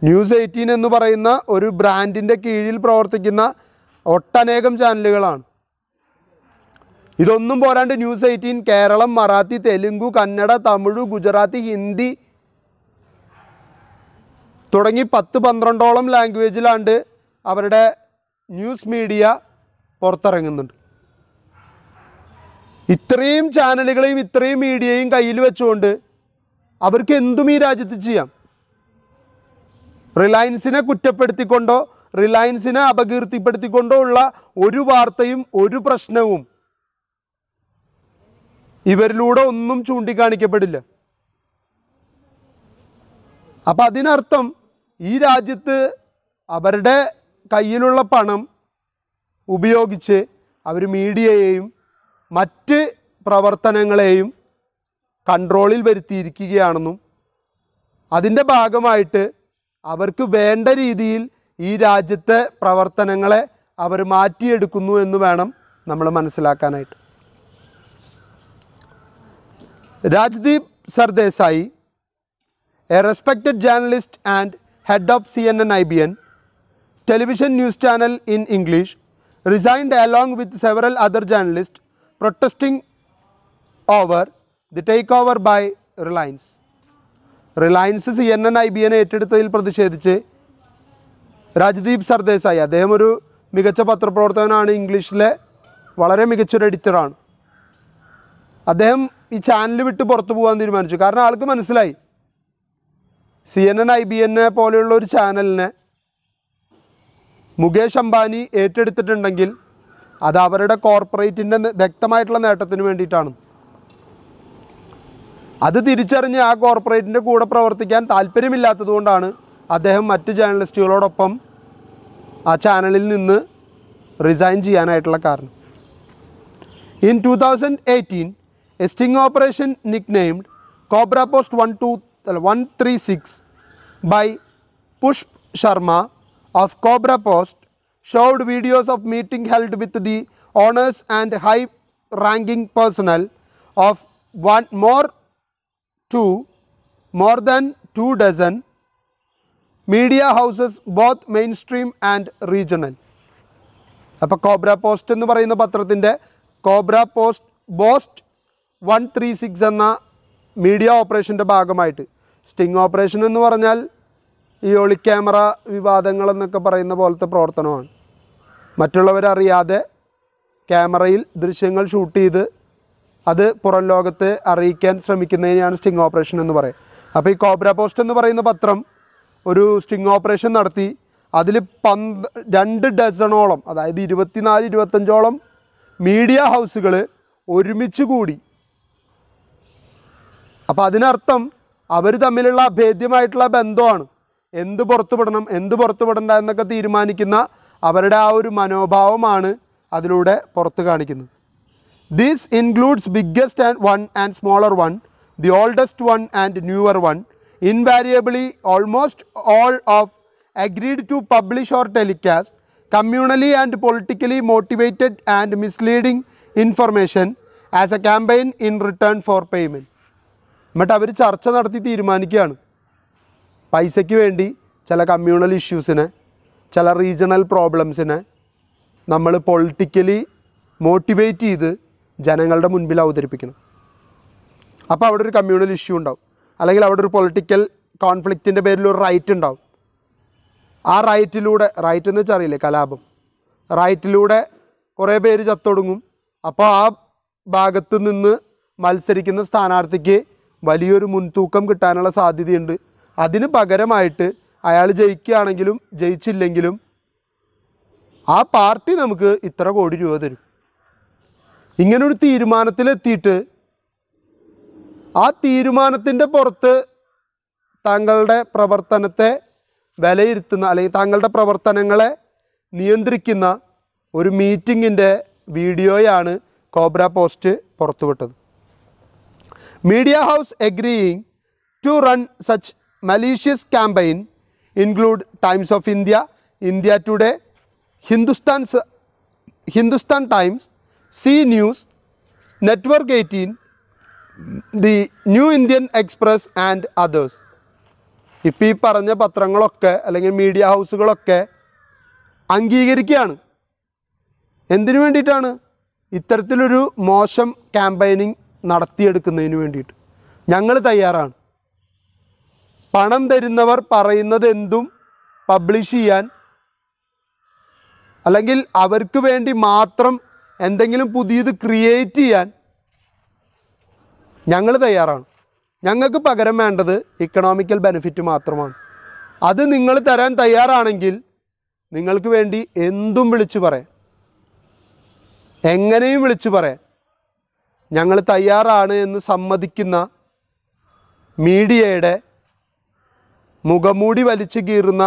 News 18 എന്ന് പറയുന്ന ഒരു ബ്രാൻഡിൻ്റെ കീഴിൽ പ്രവർത്തിക്കുന്ന ഒട്ടനേകം ചാനലുകളാണ്. ഇതൊന്നും പോരാണ്ട് news 18 Keralam, Marathi, Telugu, Kannada, Tamil, Gujarati, Hindi തുടങ്ങി 10-12ഓളം ലാംഗ്വേജിലാണ്ട് അവരുടെ ന്യൂസ് മീഡിയ പുറത്തിറങ്ങുന്നുണ്ട്. ഇത്രയും ചാനലുകളെയും ഇത്രയും മീഡിയയും കയ്യിൽ വെച്ചുകൊണ്ട് അവർക്ക് എന്തും ഈ രാജ്യത്ത് ചെയ്യാം. റിലയൻസിനെ കുറ്റപ്പെടുത്തിക്കൊണ്ടോ റിലയൻസിനെ അപകീർത്തിപ്പെടുത്തിക്കൊണ്ടോ ഉള്ള ഒരു വാർത്തയും ഒരു പ്രശ്നവും ഇവരിലൂടെ ഒന്നും ചൂണ്ടിക്കാണിക്കപ്പെടില്ല. അപ്പം അതിനർത്ഥം ഈ രാജ്യത്ത് അവരുടെ കയ്യിലുള്ള പണം ഉപയോഗിച്ച് അവർ മീഡിയയെയും മറ്റ് പ്രവർത്തനങ്ങളെയും കൺട്രോളിൽ വരുത്തിയിരിക്കുകയാണെന്നും അതിൻ്റെ ഭാഗമായിട്ട് അവർക്ക് വേണ്ട രീതിയിൽ ഈ രാജ്യത്തെ പ്രവർത്തനങ്ങളെ അവർ മാറ്റിയെടുക്കുന്നു എന്ന് വേണം നമ്മൾ മനസ്സിലാക്കാനായിട്ട്. Rajdeep Sardesai, a respected journalist and head of CNN IBN television news channel in English, resigned along with several other journalists protesting over the takeover by Reliance. Reliance CNN IBN ഏറ്റെടുത്തതിൽ പ്രതിഷേധിച്ച് രാജ്ദീപ് സർദേശായി, അദ്ദേഹം ഒരു മികച്ച പത്രപ്രവർത്തകനാണ്, ഇംഗ്ലീഷിലെ വളരെ മികച്ചൊരു എഡിറ്ററാണ്. അദ്ദേഹം ഈ ചാനൽ വിട്ട് പുറത്തു പോകാൻ തീരുമാനിച്ചു. കാരണം ആൾക്ക് മനസ്സിലായി CNN IBN പോലെയുള്ള ഒരു ചാനലിനെ മുകേഷ് അംബാനി ഏറ്റെടുത്തിട്ടുണ്ടെങ്കിൽ അത് അവരുടെ കോർപ്പറേറ്റിൻ്റെ വ്യക്തമായിട്ടുള്ള നേട്ടത്തിന് വേണ്ടിയിട്ടാണ്. അത് തിരിച്ചറിഞ്ഞ് ആ കോർപ്പറേറ്റിൻ്റെ കൂടെ പ്രവർത്തിക്കാൻ താല്പര്യമില്ലാത്തതുകൊണ്ടാണ് അദ്ദേഹം മറ്റ് ജേർണലിസ്റ്റുകളോടൊപ്പം ആ ചാനലിൽ നിന്ന് റിസൈൻ ചെയ്യാനായിട്ടുള്ള കാരണം. In 2018, a sting operation nicknamed Cobra Post 136 by Pushp Sharma of Cobra Post showed videos of meeting held with the owners and high-ranking personnel of more than 2 dozen media houses, both mainstream and regional. അപ്പോൾ cobra post എന്ന് പറയുന്ന പത്രത്തിൻ്റെ cobra post 136 എന്ന media ഓപ്പറേഷൻ്റെ ഭാഗമായിട്ട്, sting operation എന്ന് പറഞ്ഞാൽ ഈ ഒളി ക്യാമറ വിവാദങ്ങളെന്നൊക്കെ പറയുന്ന പോലത്തെ പ്രവർത്തനമാണ്. മറ്റുള്ളവരറിയാതെ ക്യാമറയിൽ ദൃശ്യങ്ങൾ ഷൂട്ട് ചെയ്ത് അത് പുറം ലോകത്തെ അറിയിക്കാൻ ശ്രമിക്കുന്നതിനെയാണ് സ്റ്റിംഗ് ഓപ്പറേഷൻ എന്ന് പറയുക. അപ്പോൾ ഈ കോബ്ര പോസ്റ്റ് എന്ന് പറയുന്ന പത്രം ഒരു സ്റ്റിംഗ് ഓപ്പറേഷൻ നടത്തി. അതിൽ 2 ഡസണോളം, അതായത് 24-25ഓളം മീഡിയ ഹൗസുകൾ ഒരുമിച്ച് കൂടി. അപ്പോൾ അതിനർത്ഥം അവർ തമ്മിലുള്ള അഭേദ്യമായിട്ടുള്ള ബന്ധമാണ്. എന്ത് പുറത്തുവിടണം, എന്ത് പുറത്തുവിടണ്ട എന്നൊക്കെ തീരുമാനിക്കുന്ന അവരുടെ ആ ഒരു മനോഭാവമാണ് അതിലൂടെ പുറത്ത് കാണിക്കുന്നത്. This includes biggest one and smaller one, the oldest one and newer one. Invariably, almost all of agreed to publish or telecast communally and politically motivated and misleading information as a campaign in return for payment. എന്നിട്ട് അവർ ചർച്ച നടത്തി തീരുമാനിക്കുകയാണ്, പൈസയ്ക്ക് വേണ്ടി ചില communal ഇഷ്യൂസിനെ, ചില regional പ്രോബ്ലംസിനെ നമ്മൾ politically motivate ചെയ്ത് ജനങ്ങളുടെ മുൻപിൽ അവതരിപ്പിക്കണം. അപ്പോൾ അവിടെ ഒരു കമ്മ്യൂണൽ ഇഷ്യൂ ഉണ്ടാവും, അല്ലെങ്കിൽ അവിടെ ഒരു പൊളിറ്റിക്കൽ കോൺഫ്ലിക്റ്റിൻ്റെ പേരിൽ ഒരു റൈറ്റ് ഉണ്ടാവും. ആ റൈറ്റിലൂടെ, റൈറ്റ് എന്ന് വെച്ചാൽ അറിയില്ലേ, കലാപം, റൈറ്റിലൂടെ കുറേ പേര് ചത്തൊടുങ്ങും. അപ്പോൾ ആ ഭാഗത്ത് നിന്ന് മത്സരിക്കുന്ന സ്ഥാനാർത്ഥിക്ക് വലിയൊരു മുൻതൂക്കം കിട്ടാനുള്ള സാധ്യതയുണ്ട്. അതിന് പകരമായിട്ട് അയാൾ ജയിക്കുകയാണെങ്കിലും ജയിച്ചില്ലെങ്കിലും ആ പാർട്ടി നമുക്ക് ഇത്ര കോടി രൂപ തരും. ഇങ്ങനൊരു തീരുമാനത്തിലെത്തിയിട്ട് ആ തീരുമാനത്തിൻ്റെ പുറത്ത് താങ്കളുടെ പ്രവർത്തനത്തെ വിലയിരുത്തുന്ന, അല്ലെങ്കിൽ താങ്കളുടെ പ്രവർത്തനങ്ങളെ നിയന്ത്രിക്കുന്ന ഒരു മീറ്റിങ്ങിൻ്റെ വീഡിയോയാണ് കോബ്ര പോസ്റ്റ് പുറത്തുവിട്ടത്. Media house agreeing to run such malicious campaign include Times of India, India Today, Hindustan Times, Zee News, Network 18, the New Indian Express and others. ഇപ്പോൾ ഈ പറഞ്ഞ പത്രങ്ങളൊക്കെ അല്ലെങ്കിൽ മീഡിയ ഹൗസുകളൊക്കെ അംഗീകരിക്കുകയാണ്. എന്തിനു വേണ്ടിയിട്ടാണ്? ഇത്തരത്തിലൊരു മോശം ക്യാമ്പയിനിങ് നടത്തിയെടുക്കുന്നതിന് വേണ്ടിയിട്ട്. ഞങ്ങൾ തയ്യാറാണ്, പണം തരുന്നവർ പറയുന്നത് എന്തും പബ്ലിഷ് ചെയ്യാൻ, അല്ലെങ്കിൽ അവർക്ക് വേണ്ടി മാത്രം എന്തെങ്കിലും പുതിയത് ക്രിയേറ്റ് ചെയ്യാൻ ഞങ്ങൾ തയ്യാറാണ്. ഞങ്ങൾക്ക് പകരം വേണ്ടത് ഇക്കണോമിക്കൽ ബെനിഫിറ്റ് മാത്രമാണ്. അത് നിങ്ങൾ തരാൻ തയ്യാറാണെങ്കിൽ നിങ്ങൾക്ക് വേണ്ടി എന്തും വിളിച്ചു പറയാം, എങ്ങനെയും വിളിച്ചു പറയാം. ഞങ്ങൾ തയ്യാറാണ് എന്ന് സമ്മതിക്കുന്ന മീഡിയയുടെ മുഖമൂടി വലിച്ചു കീറുന്ന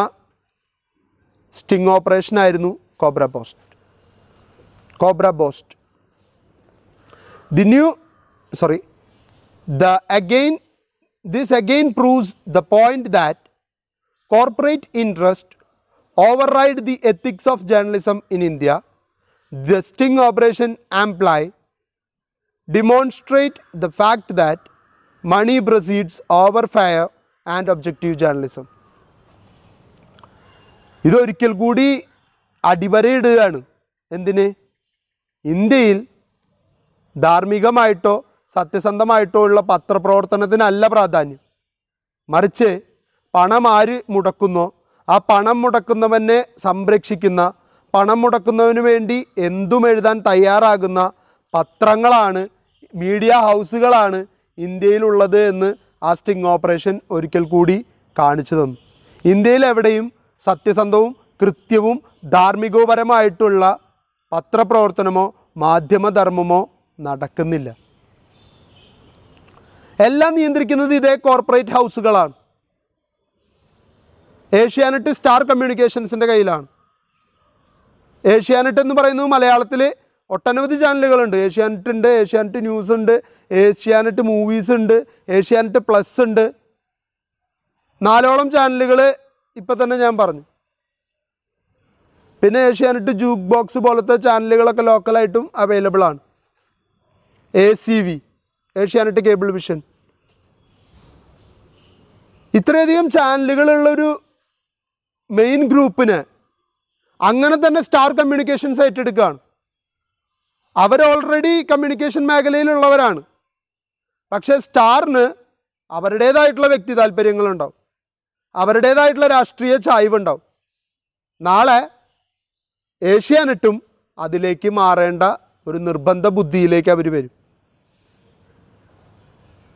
സ്റ്റിംഗ് ഓപ്പറേഷനായിരുന്നു Cobra Post. This again proves the point that corporate interest override the ethics of journalism in India. The sting operation amply demonstrate the fact that money precedes over fair and objective journalism. ഇതൊരിക്കൽ കൂടി അടിവരയിടുകയാണ്. എന്തിന്? ഇന്ത്യയിൽ ധാർമ്മികമായിട്ടോ സത്യസന്ധമായിട്ടോ ഉള്ള പത്രപ്രവർത്തനത്തിനല്ല പ്രാധാന്യം, മറിച്ച് പണം ആര് മുടക്കുന്നോ ആ പണം മുടക്കുന്നവനെ സംരക്ഷിക്കുന്ന, പണം മുടക്കുന്നവന് വേണ്ടി എന്തും എഴുതാൻ തയ്യാറാകുന്ന പത്രങ്ങളാണ്, മീഡിയ ഹൗസുകളാണ് ഇന്ത്യയിലുള്ളത് എന്ന് ആ സ്റ്റിംഗ് ഓപ്പറേഷൻ ഒരിക്കൽ കൂടി കാണിച്ചു തന്നു. ഇന്ത്യയിൽ എവിടെയും സത്യസന്ധവും കൃത്യവും ധാർമ്മികപരമായിട്ടുള്ള പത്രപ്രവർത്തനമോ മാധ്യമധർമ്മമോ നടക്കുന്നില്ല. എല്ലാം നിയന്ത്രിക്കുന്നത് ഇതേ കോർപ്പറേറ്റ് ഹൗസുകളാണ്. ഏഷ്യാനെറ്റ് സ്റ്റാർ കമ്മ്യൂണിക്കേഷൻസിൻ്റെ കയ്യിലാണ്. ഏഷ്യാനെറ്റ് എന്ന് പറയുന്നത് മലയാളത്തിൽ ഒട്ടനവധി ചാനലുകളുണ്ട്. ഏഷ്യാനെറ്റ് ഉണ്ട്, ഏഷ്യാനെറ്റ് ന്യൂസ് ഉണ്ട്, ഏഷ്യാനെറ്റ് മൂവീസ് ഉണ്ട്, ഏഷ്യാനെറ്റ് പ്ലസ് ഉണ്ട്. 4ഓളം ചാനലുകൾ ഇപ്പം തന്നെ ഞാൻ പറഞ്ഞു. പിന്നെ ഏഷ്യാനെറ്റ് ജൂക്ക് ബോക്സ് പോലത്തെ ചാനലുകളൊക്കെ ലോക്കലായിട്ടും അവൈലബിൾ ആണ്. ACV, ഏഷ്യാനെറ്റ് കേബിൾ വിഷൻ, ഇത്രയധികം ചാനലുകളുള്ളൊരു മെയിൻ ഗ്രൂപ്പിന് അങ്ങനെ തന്നെ സ്റ്റാർ കമ്മ്യൂണിക്കേഷൻസ് ഏറ്റെടുക്കുകയാണ്. അവർ ഓൾറെഡി കമ്മ്യൂണിക്കേഷൻ മേഖലയിലുള്ളവരാണ്. പക്ഷേ സ്റ്റാറിന് അവരുടേതായിട്ടുള്ള വ്യക്തി താല്പര്യങ്ങളുണ്ടാവും, അവരുടേതായിട്ടുള്ള രാഷ്ട്രീയ ചായ്വുണ്ടാവും. നാളെ ഏഷ്യാനെറ്റും അതിലേക്ക് മാറേണ്ട ഒരു നിർബന്ധ ബുദ്ധിയിലേക്ക് അവർ വരും.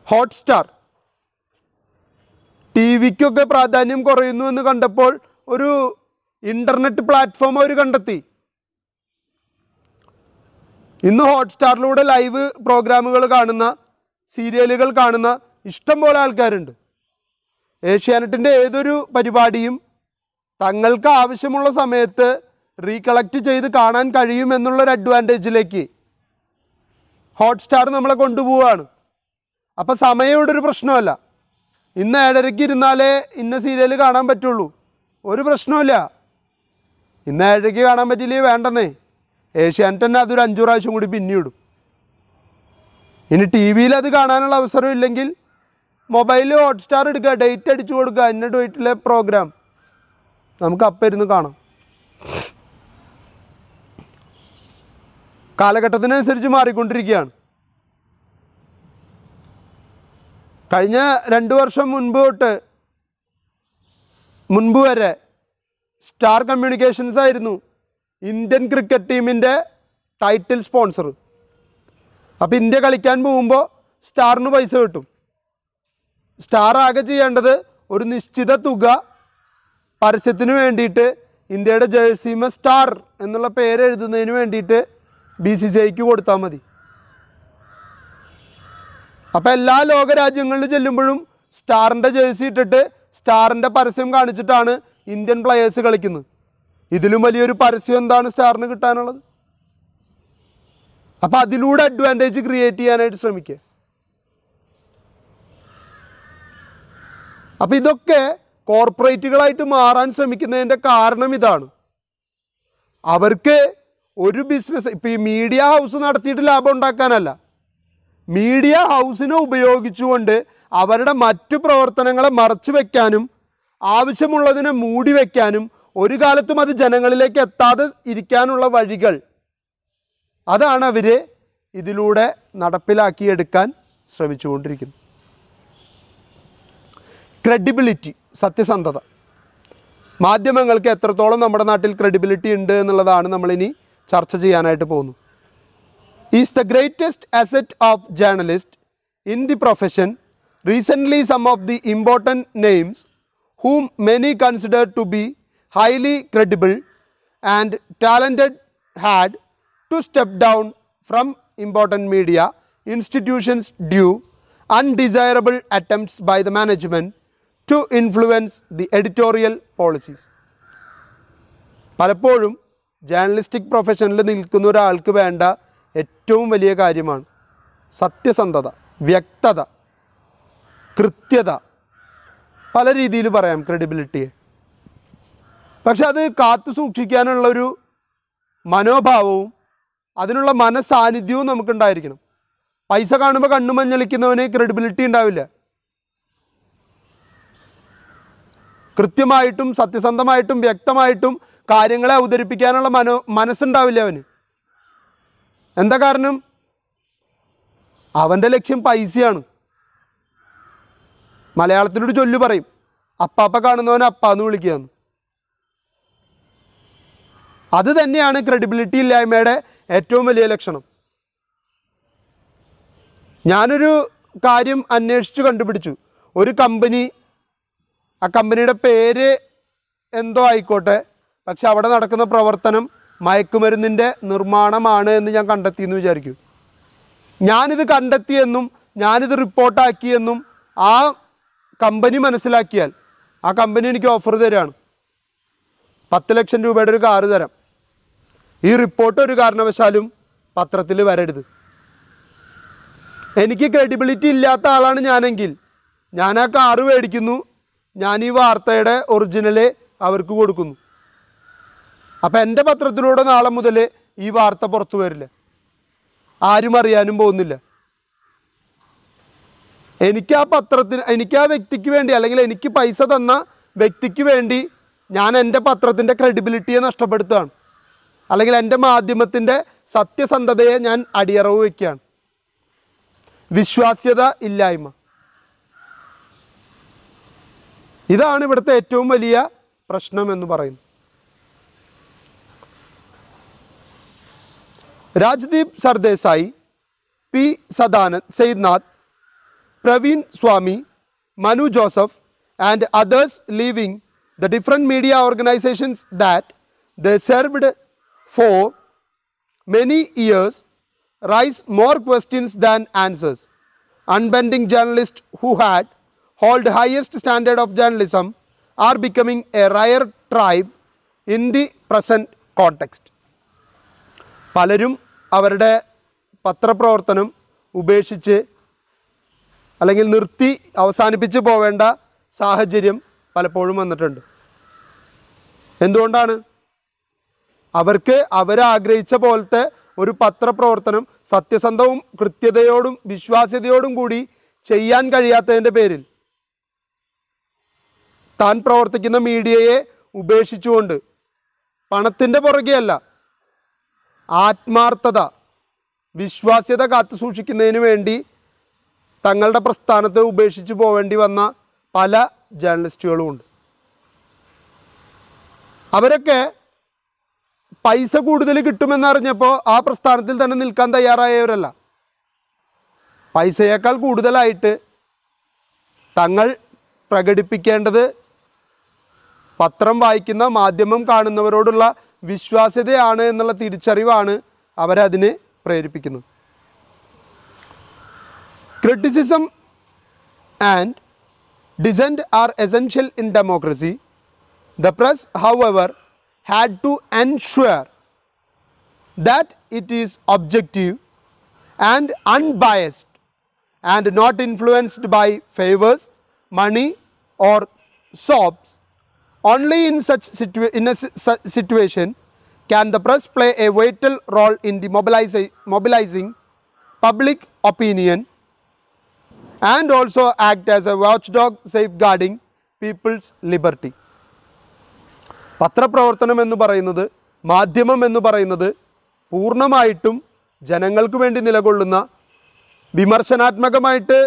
ഹോട്ട്സ്റ്റാർ TV-ക്കൊക്കെ പ്രാധാന്യം കുറയുന്നു എന്ന് കണ്ടപ്പോൾ ഒരു ഇൻ്റർനെറ്റ് പ്ലാറ്റ്ഫോം അവർ കണ്ടെത്തി. ഇന്ന് ഹോട്ട്സ്റ്റാറിലൂടെ ലൈവ് പ്രോഗ്രാമുകൾ കാണുന്ന, സീരിയലുകൾ കാണുന്ന ഇഷ്ടം പോലെ ആൾക്കാരുണ്ട്. ഏഷ്യാനെറ്റിൻ്റെ ഏതൊരു പരിപാടിയും തങ്ങൾക്ക് ആവശ്യമുള്ള സമയത്ത് റീകളക്ട് ചെയ്ത് കാണാൻ കഴിയുമെന്നുള്ളൊരു അഡ്വാൻറ്റേജിലേക്ക് ഹോട്ട്സ്റ്റാർ നമ്മളെ കൊണ്ടുപോവുകയാണ്. അപ്പോൾ സമയം ഇവിടെ ഒരു പ്രശ്നമല്ല. ഇന്ന് 7:30 ഇരുന്നാലേ ഇന്ന സീരിയൽ കാണാൻ പറ്റുള്ളൂ, ഒരു പ്രശ്നമില്ല. ഇന്ന് 7:30 കാണാൻ പറ്റില്ലെങ്കിൽ വേണ്ടെന്നേ, ഏഷ്യാനെറ്റ് തന്നെ അതൊരു 5 പ്രാവശ്യം കൂടി പിന്നിടും. ഇനി TV-യിൽ അത് കാണാനുള്ള അവസരം ഇല്ലെങ്കിൽ മൊബൈലിൽ ഹോട്ട്സ്റ്റാർ എടുക്കുക, ഡേറ്റ് അടിച്ചു കൊടുക്കുക, ഇന്ന ഡേറ്റിലെ പ്രോഗ്രാം നമുക്ക് അപ്പം ഇരുന്ന് കാണാം. കാലഘട്ടത്തിനനുസരിച്ച് മാറിക്കൊണ്ടിരിക്കുകയാണ്. കഴിഞ്ഞ 2 വർഷം മുൻപ് വരെ സ്റ്റാർ കമ്മ്യൂണിക്കേഷൻസ് ആയിരുന്നു ഇന്ത്യൻ ക്രിക്കറ്റ് ടീമിൻ്റെ ടൈറ്റിൽ സ്പോൺസർ. അപ്പോൾ ഇന്ത്യ കളിക്കാൻ പോകുമ്പോൾ സ്റ്റാറിന് പൈസ കിട്ടും. സ്റ്റാർ ആകെ ചെയ്യേണ്ടത് ഒരു നിശ്ചിത തുക പരസ്യത്തിന് വേണ്ടിയിട്ട് ഇന്ത്യയുടെ ജേഴ്സിമ സ്റ്റാർ എന്നുള്ള പേര് എഴുതുന്നതിന് വേണ്ടിയിട്ട് BCCIക്ക് കൊടുത്താൽ മതി. അപ്പോൾ എല്ലാ ലോകരാജ്യങ്ങളിൽ ചെല്ലുമ്പോഴും സ്റ്റാറിൻ്റെ ജേഴ്സി ഇട്ടിട്ട് സ്റ്റാറിൻ്റെ പരസ്യം കാണിച്ചിട്ടാണ് ഇന്ത്യൻ പ്ലെയേഴ്സ് കളിക്കുന്നത്. ഇതിലും വലിയൊരു പരസ്യം എന്താണ് സ്റ്റാറിന് കിട്ടാനുള്ളത്? അപ്പോൾ അതിലൂടെ അഡ്വാൻറ്റേജ് ക്രിയേറ്റ് ചെയ്യാനായിട്ട് ശ്രമിക്കുക. അപ്പോൾ ഇതൊക്കെ കോർപ്പറേറ്റുകളായിട്ട് മാറാൻ ശ്രമിക്കുന്നതിൻ്റെ കാരണം ഇതാണ്. അവർക്ക് ഒരു ബിസിനസ്, ഇപ്പോൾ ഈ മീഡിയ ഹൗസ് നടത്തിയിട്ട് ലാഭം ഉണ്ടാക്കാനല്ല, മീഡിയ ഹൗസിനെ ഉപയോഗിച്ചുകൊണ്ട് അവരുടെ മറ്റു പ്രവർത്തനങ്ങളെ മറച്ചു വയ്ക്കാനും ആവശ്യമുള്ളതിനെ മൂടി വയ്ക്കാനും ഒരു കാലത്തും അത് ജനങ്ങളിലേക്ക് എത്താതെ ഇരിക്കാനുള്ള വഴികൾ, അതാണ് അവർ ഇതിലൂടെ നടപ്പിലാക്കിയെടുക്കാൻ ശ്രമിച്ചുകൊണ്ടിരിക്കുന്നത്. ക്രെഡിബിലിറ്റി, സത്യസന്ധത. മാധ്യമങ്ങൾക്ക് എത്രത്തോളം നമ്മുടെ നാട്ടിൽ ക്രെഡിബിലിറ്റി ഉണ്ട് എന്നുള്ളതാണ് നമ്മളിനി ചർച്ച ചെയ്യാനായിട്ട് പോകുന്നത്. Is the greatest asset of journalist in the profession. Recently, some of the important names whom many consider to be highly credible and talented had to step down from important media institutions due undesirable attempts by the management to influence the editorial policies. പലപ്പോഴും journalistic പ്രൊഫഷനിൽ നിൽക്കുന്ന ഒരാൾക്ക് വേണ്ട ഏറ്റവും വലിയ കാര്യമാണ് സത്യസന്ധത, വ്യക്തത, കൃത്യത. പല രീതിയിൽ പറയാം ക്രെഡിബിലിറ്റിയെ. പക്ഷെ അത് കാത്തു സൂക്ഷിക്കാനുള്ളൊരു മനോഭാവവും അതിനുള്ള മനസാന്നിധ്യവും നമുക്കുണ്ടായിരിക്കണം. പൈസ കാണുമ്പോൾ കണ്ണു മഞ്ഞളിക്കുന്നവന് ക്രെഡിബിലിറ്റി ഉണ്ടാവില്ല. കൃത്യമായിട്ടും സത്യസന്ധമായിട്ടും വ്യക്തമായിട്ടും കാര്യങ്ങളെ അവതരിപ്പിക്കാനുള്ള മനസ്സുണ്ടാവില്ല അവന്. എന്താ കാരണം? അവൻ്റെ ലക്ഷ്യം പൈസയാണ്. മലയാളത്തിലൊരു ചൊല്ല് പറയും, അപ്പാപ്പ കാണുന്നവനെ അപ്പാന്ന് വിളിക്കുകയെന്ന്. അത് തന്നെയാണ് ക്രെഡിബിലിറ്റി ഇല്ലായ്മയുടെ ഏറ്റവും വലിയ ലക്ഷണം. ഞാനൊരു കാര്യം അന്വേഷിച്ച് കണ്ടുപിടിച്ചു. ഒരു കമ്പനി, ആ കമ്പനിയുടെ പേര് എന്തോ ആയിക്കോട്ടെ, പക്ഷെ അവിടെ നടക്കുന്ന പ്രവർത്തനം മയക്കുമരുന്നിൻ്റെ നിർമ്മാണമാണ് എന്ന് ഞാൻ കണ്ടെത്തിയെന്ന് വിചാരിക്കും. ഞാനിത് കണ്ടെത്തിയെന്നും ഞാനിത് റിപ്പോർട്ടാക്കിയെന്നും ആ കമ്പനി മനസ്സിലാക്കിയാൽ ആ കമ്പനി എനിക്ക് ഓഫർ തരികയാണ്, 10 ലക്ഷം രൂപയുടെ ഒരു കാറ് തരാം, ഈ റിപ്പോർട്ട് ഒരു കാരണവശാലും പത്രത്തിൽ വരരുത്. എനിക്ക് ക്രെഡിബിലിറ്റി ഇല്ലാത്ത ആളാണ് ഞാനെങ്കിൽ ഞാൻ ആ കാറ് മേടിക്കുന്നു, ഞാൻ ഈ വാർത്തയുടെ ഒറിജിനല് അവർക്ക് കൊടുക്കുന്നു. അപ്പം എൻ്റെ പത്രത്തിലൂടെ നാളെ മുതൽ ഈ വാർത്ത പുറത്തു വരില്ല, ആരും അറിയാനും പോകുന്നില്ല. എനിക്ക് ആ വ്യക്തിക്ക് വേണ്ടി, അല്ലെങ്കിൽ എനിക്ക് പൈസ തന്ന വ്യക്തിക്ക് വേണ്ടി ഞാൻ എൻ്റെ പത്രത്തിൻ്റെ ക്രെഡിബിലിറ്റിയെ നഷ്ടപ്പെടുത്തുകയാണ്, അല്ലെങ്കിൽ എൻ്റെ മാധ്യമത്തിൻ്റെ സത്യസന്ധതയെ ഞാൻ അടിയറവ് വയ്ക്കുകയാണ്. വിശ്വാസ്യത ഇല്ലായ്മ, ഇതാണ് ഇവിടുത്തെ ഏറ്റവും വലിയ പ്രശ്നം എന്ന് പറയുന്നത്. Rajdeep Sardesai, P Sainath, Praveen Swami, Manu Joseph and others leaving the different media organizations that they served for many years raise more questions than answers. Unbending journalists who had hold highest standard of journalism are becoming a rare tribe in the present context. പലരും അവരുടെ പത്രപ്രവർത്തനം ഉപേക്ഷിച്ച് അല്ലെങ്കിൽ നിർത്തി അവസാനിപ്പിച്ച് പോവേണ്ട സാഹചര്യം പലപ്പോഴും വന്നിട്ടുണ്ട്. എന്തുകൊണ്ടാണ്? അവർക്ക് അവരാഗ്രഹിച്ച പോലത്തെ ഒരു പത്രപ്രവർത്തനം സത്യസന്ധവും കൃത്യതയോടും വിശ്വാസ്യതയോടും കൂടി ചെയ്യാൻ കഴിയാത്തതിൻ്റെ പേരിൽ താൻ പ്രവർത്തിക്കുന്ന മീഡിയയെ ഉപേക്ഷിച്ചുകൊണ്ട്, പണത്തിൻ്റെ പുറകെയല്ല, ആത്മാർത്ഥത വിശ്വാസ്യത കാത്തു സൂക്ഷിക്കുന്നതിന് വേണ്ടി തങ്ങളുടെ പ്രസ്ഥാനത്തെ ഉപേക്ഷിച്ച് പോവേണ്ടി വന്ന പല ജേർണലിസ്റ്റുകളുമുണ്ട്. അവരൊക്കെ പൈസ കൂടുതൽ കിട്ടുമെന്നറിഞ്ഞപ്പോൾ ആ പ്രസ്ഥാനത്തിൽ തന്നെ നിൽക്കാൻ തയ്യാറായവരല്ല. പൈസയേക്കാൾ കൂടുതലായിട്ട് തങ്ങൾ പ്രകടിപ്പിക്കേണ്ടത് പത്രം വായിക്കുന്ന, മാധ്യമം കാണുന്നവരോടുള്ള വിശ്വാസ്യതയാണ് എന്നുള്ള തിരിച്ചറിവാണ് അവരതിനെ പ്രേരിപ്പിക്കുന്നത്. Criticism and dissent are essential in democracy. The press, however, had to ensure that it is objective and unbiased and not influenced by favors, money or sops. Only in such situation can the press play a vital role in the mobilizing public opinion and also act as a watchdog safeguarding people's liberty. പത്രപ്രവർത്തനം എന്ന് പറയുന്നത്, മാധ്യമം എന്ന് പറയുന്നത് പൂർണ്ണമായിട്ടും ജനങ്ങൾക്ക് വേണ്ടി നിലകൊള്ളുന്ന, വിമർശനാത്മകമായിട്ട്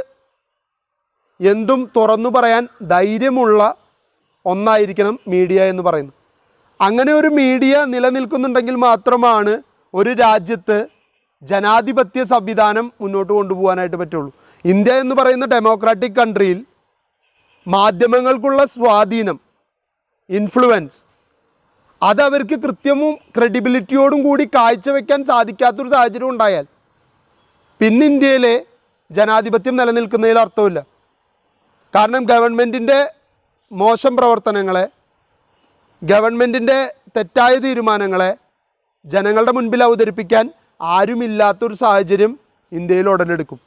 എന്തും തുറന്നു പറയാൻ ധൈര്യമുള്ള ഒന്നായിരിക്കണം മീഡിയ എന്ന് പറയുന്നത്. അങ്ങനെ ഒരു മീഡിയ നിലനിൽക്കുന്നുണ്ടെങ്കിൽ മാത്രമാണ് ഒരു രാജ്യത്ത് ജനാധിപത്യ സംവിധാനം മുന്നോട്ട് കൊണ്ടുപോകാനായിട്ട് പറ്റുള്ളൂ. ഇന്ത്യ എന്ന് പറയുന്ന ഡെമോക്രാറ്റിക് കൺട്രിയിൽ മാധ്യമങ്ങൾക്കുള്ള സ്വാധീനം, ഇൻഫ്ലുവൻസ്, അതവർക്ക് കൃത്യവും ക്രെഡിബിലിറ്റിയോടും കൂടി കാഴ്ചവെക്കാൻ സാധിക്കാത്തൊരു സാഹചര്യം ഉണ്ടായാൽ പിന്നെ ഇന്ത്യയിലെ ജനാധിപത്യം നിലനിൽക്കുന്നതിൽ അർത്ഥമില്ല. കാരണം ഗവൺമെൻറ്റിൻ്റെ മോശം പ്രവർത്തനങ്ങളെ, ഗവൺമെൻറ്റിൻ്റെ തെറ്റായ തീരുമാനങ്ങളെ ജനങ്ങളുടെ മുൻപിൽ അവതരിപ്പിക്കാൻ ആരുമില്ലാത്തൊരു സാഹചര്യം ഇന്ത്യയിൽ ഉടലെടുക്കും.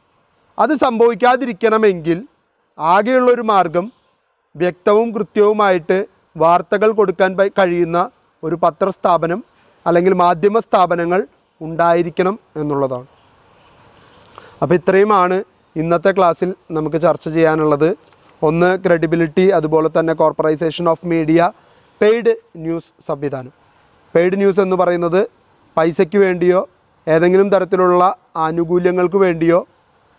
അത് സംഭവിക്കാതിരിക്കണമെങ്കിൽ ആകെയുള്ളൊരു മാർഗം വ്യക്തവും കൃത്യവുമായിട്ട് വാർത്തകൾ കൊടുക്കാൻ കഴിയുന്ന ഒരു പത്രസ്ഥാപനം അല്ലെങ്കിൽ മാധ്യമ സ്ഥാപനങ്ങൾ ഉണ്ടായിരിക്കണം എന്നുള്ളതാണ്. അപ്പോൾ ഇത്രയുമാണ് ഇന്നത്തെ ക്ലാസ്സിൽ നമുക്ക് ചർച്ച ചെയ്യാനുള്ളത്. ഒന്ന്, ക്രെഡിബിലിറ്റി, അതുപോലെ തന്നെ കോർപ്പറൈസേഷൻ ഓഫ് മീഡിയ, പെയ്ഡ് ന്യൂസ് സംവിധാനം. പെയ്ഡ് ന്യൂസ് എന്ന് പറയുന്നത് പൈസയ്ക്ക് വേണ്ടിയോ ഏതെങ്കിലും തരത്തിലുള്ള ആനുകൂല്യങ്ങൾക്ക് വേണ്ടിയോ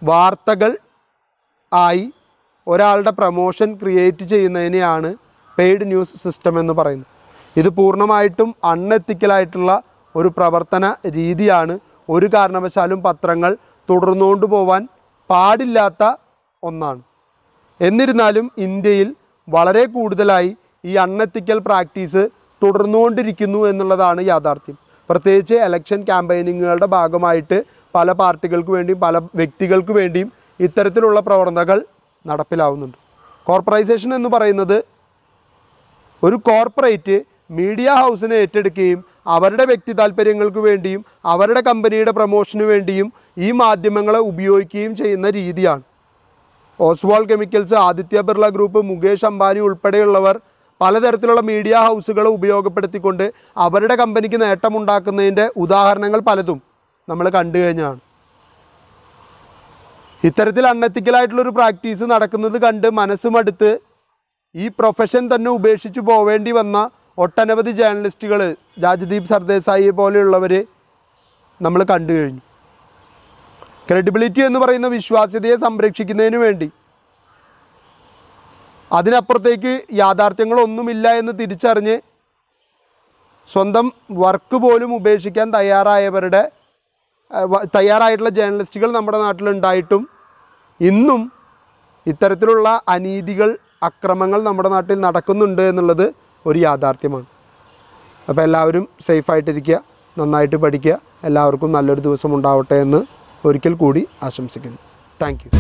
വാർത്തകൾ ആയി ഒരാളുടെ പ്രമോഷൻ ക്രിയേറ്റ് ചെയ്യുന്നതിനെയാണ് പെയ്ഡ് ന്യൂസ് സിസ്റ്റം എന്ന് പറയുന്നത്. ഇത് പൂർണ്ണമായിട്ടും അൺഎത്തിക്കലായിട്ടുള്ള ഒരു പ്രവർത്തന രീതിയാണ്. ഒരു കാരണവശാലും പത്രങ്ങൾ തുടർന്നുകൊണ്ട് പോവാൻ പാടില്ലാത്ത ഒന്നാണ്. എന്നിരുന്നാലും ഇന്ത്യയിൽ വളരെ കൂടുതലായി ഈ അൺഎത്തിക്കൽ പ്രാക്ടീസ് തുടർന്നുകൊണ്ടിരിക്കുന്നു എന്നുള്ളതാണ് യാഥാർത്ഥ്യം. പ്രത്യേകിച്ച് ഇലക്ഷൻ ക്യാമ്പയിനിങ്ങുകളുടെ ഭാഗമായിട്ട് പല പാർട്ടികൾക്ക് വേണ്ടിയും പല വ്യക്തികൾക്ക് വേണ്ടിയും ഇത്തരത്തിലുള്ള പ്രവണതകൾ നടപ്പിലാവുന്നുണ്ട്. കോർപ്പറൈസേഷൻ എന്ന് പറയുന്നത് ഒരു കോർപ്പറേറ്റ് മീഡിയ ഹൗസിനെ ഏറ്റെടുക്കുകയും അവരുടെ വ്യക്തി താല്പര്യങ്ങൾക്ക് വേണ്ടിയും അവരുടെ കമ്പനിയുടെ പ്രൊമോഷന് വേണ്ടിയും ഈ മാധ്യമങ്ങളെ ഉപയോഗിക്കുകയും ചെയ്യുന്ന രീതിയാണ്. Oswald chemicals, Aditya Birla group, Mukesh Ambani ഉൾപ്പെടെയുള്ളവർ പലതരത്തിലുള്ള മീഡിയ ഹൗസുകളെ ഉപയോഗപ്പെടുത്തിക്കൊണ്ട് അവരുടെ കമ്പനിക്ക് നേട്ടമുണ്ടാക്കുന്നതിൻ്റെ ഉദാഹരണങ്ങൾ പലതും നമ്മൾ കണ്ടു കഴിഞ്ഞാണ്. ഇത്തരത്തിൽ അൺഎത്തിക്കലായിട്ടുള്ളൊരു പ്രാക്ടീസ് നടക്കുന്നത് കണ്ട് മനസ്സുമടുത്ത് ഈ പ്രൊഫഷൻ തന്നെ ഉപേക്ഷിച്ച് പോവേണ്ടി വന്ന ഒട്ടനവധി ജേർണലിസ്റ്റുകൾ, രാജ്ദീപ് സർദേശായിയെ പോലെയുള്ളവർ നമ്മൾ കണ്ടു കഴിഞ്ഞു. ക്രെഡിബിലിറ്റി എന്ന് പറയുന്ന വിശ്വാസ്യതയെ സംരക്ഷിക്കുന്നതിന് വേണ്ടി അതിനപ്പുറത്തേക്ക് യാഥാർത്ഥ്യങ്ങളൊന്നുമില്ല എന്ന് തിരിച്ചറിഞ്ഞ് സ്വന്തം വർക്ക് പോലും ഉപേക്ഷിക്കാൻ തയ്യാറായിട്ടുള്ള ജേർണലിസ്റ്റുകൾ നമ്മുടെ നാട്ടിലുണ്ടായിട്ടും ഇന്നും ഇത്തരത്തിലുള്ള അനീതികൾ, അക്രമങ്ങൾ നമ്മുടെ നാട്ടിൽ നടക്കുന്നുണ്ട് എന്നുള്ളത് ഒരു യാഥാർത്ഥ്യമാണ്. അപ്പോൾ എല്ലാവരും സേഫായിട്ടിരിക്കുക, നന്നായിട്ട് പഠിക്കുക. എല്ലാവർക്കും നല്ലൊരു ദിവസം ഉണ്ടാവട്ടെ എന്ന് ഒരിക്കൽ കൂടി ആശംസിക്കുന്നു. Thank you.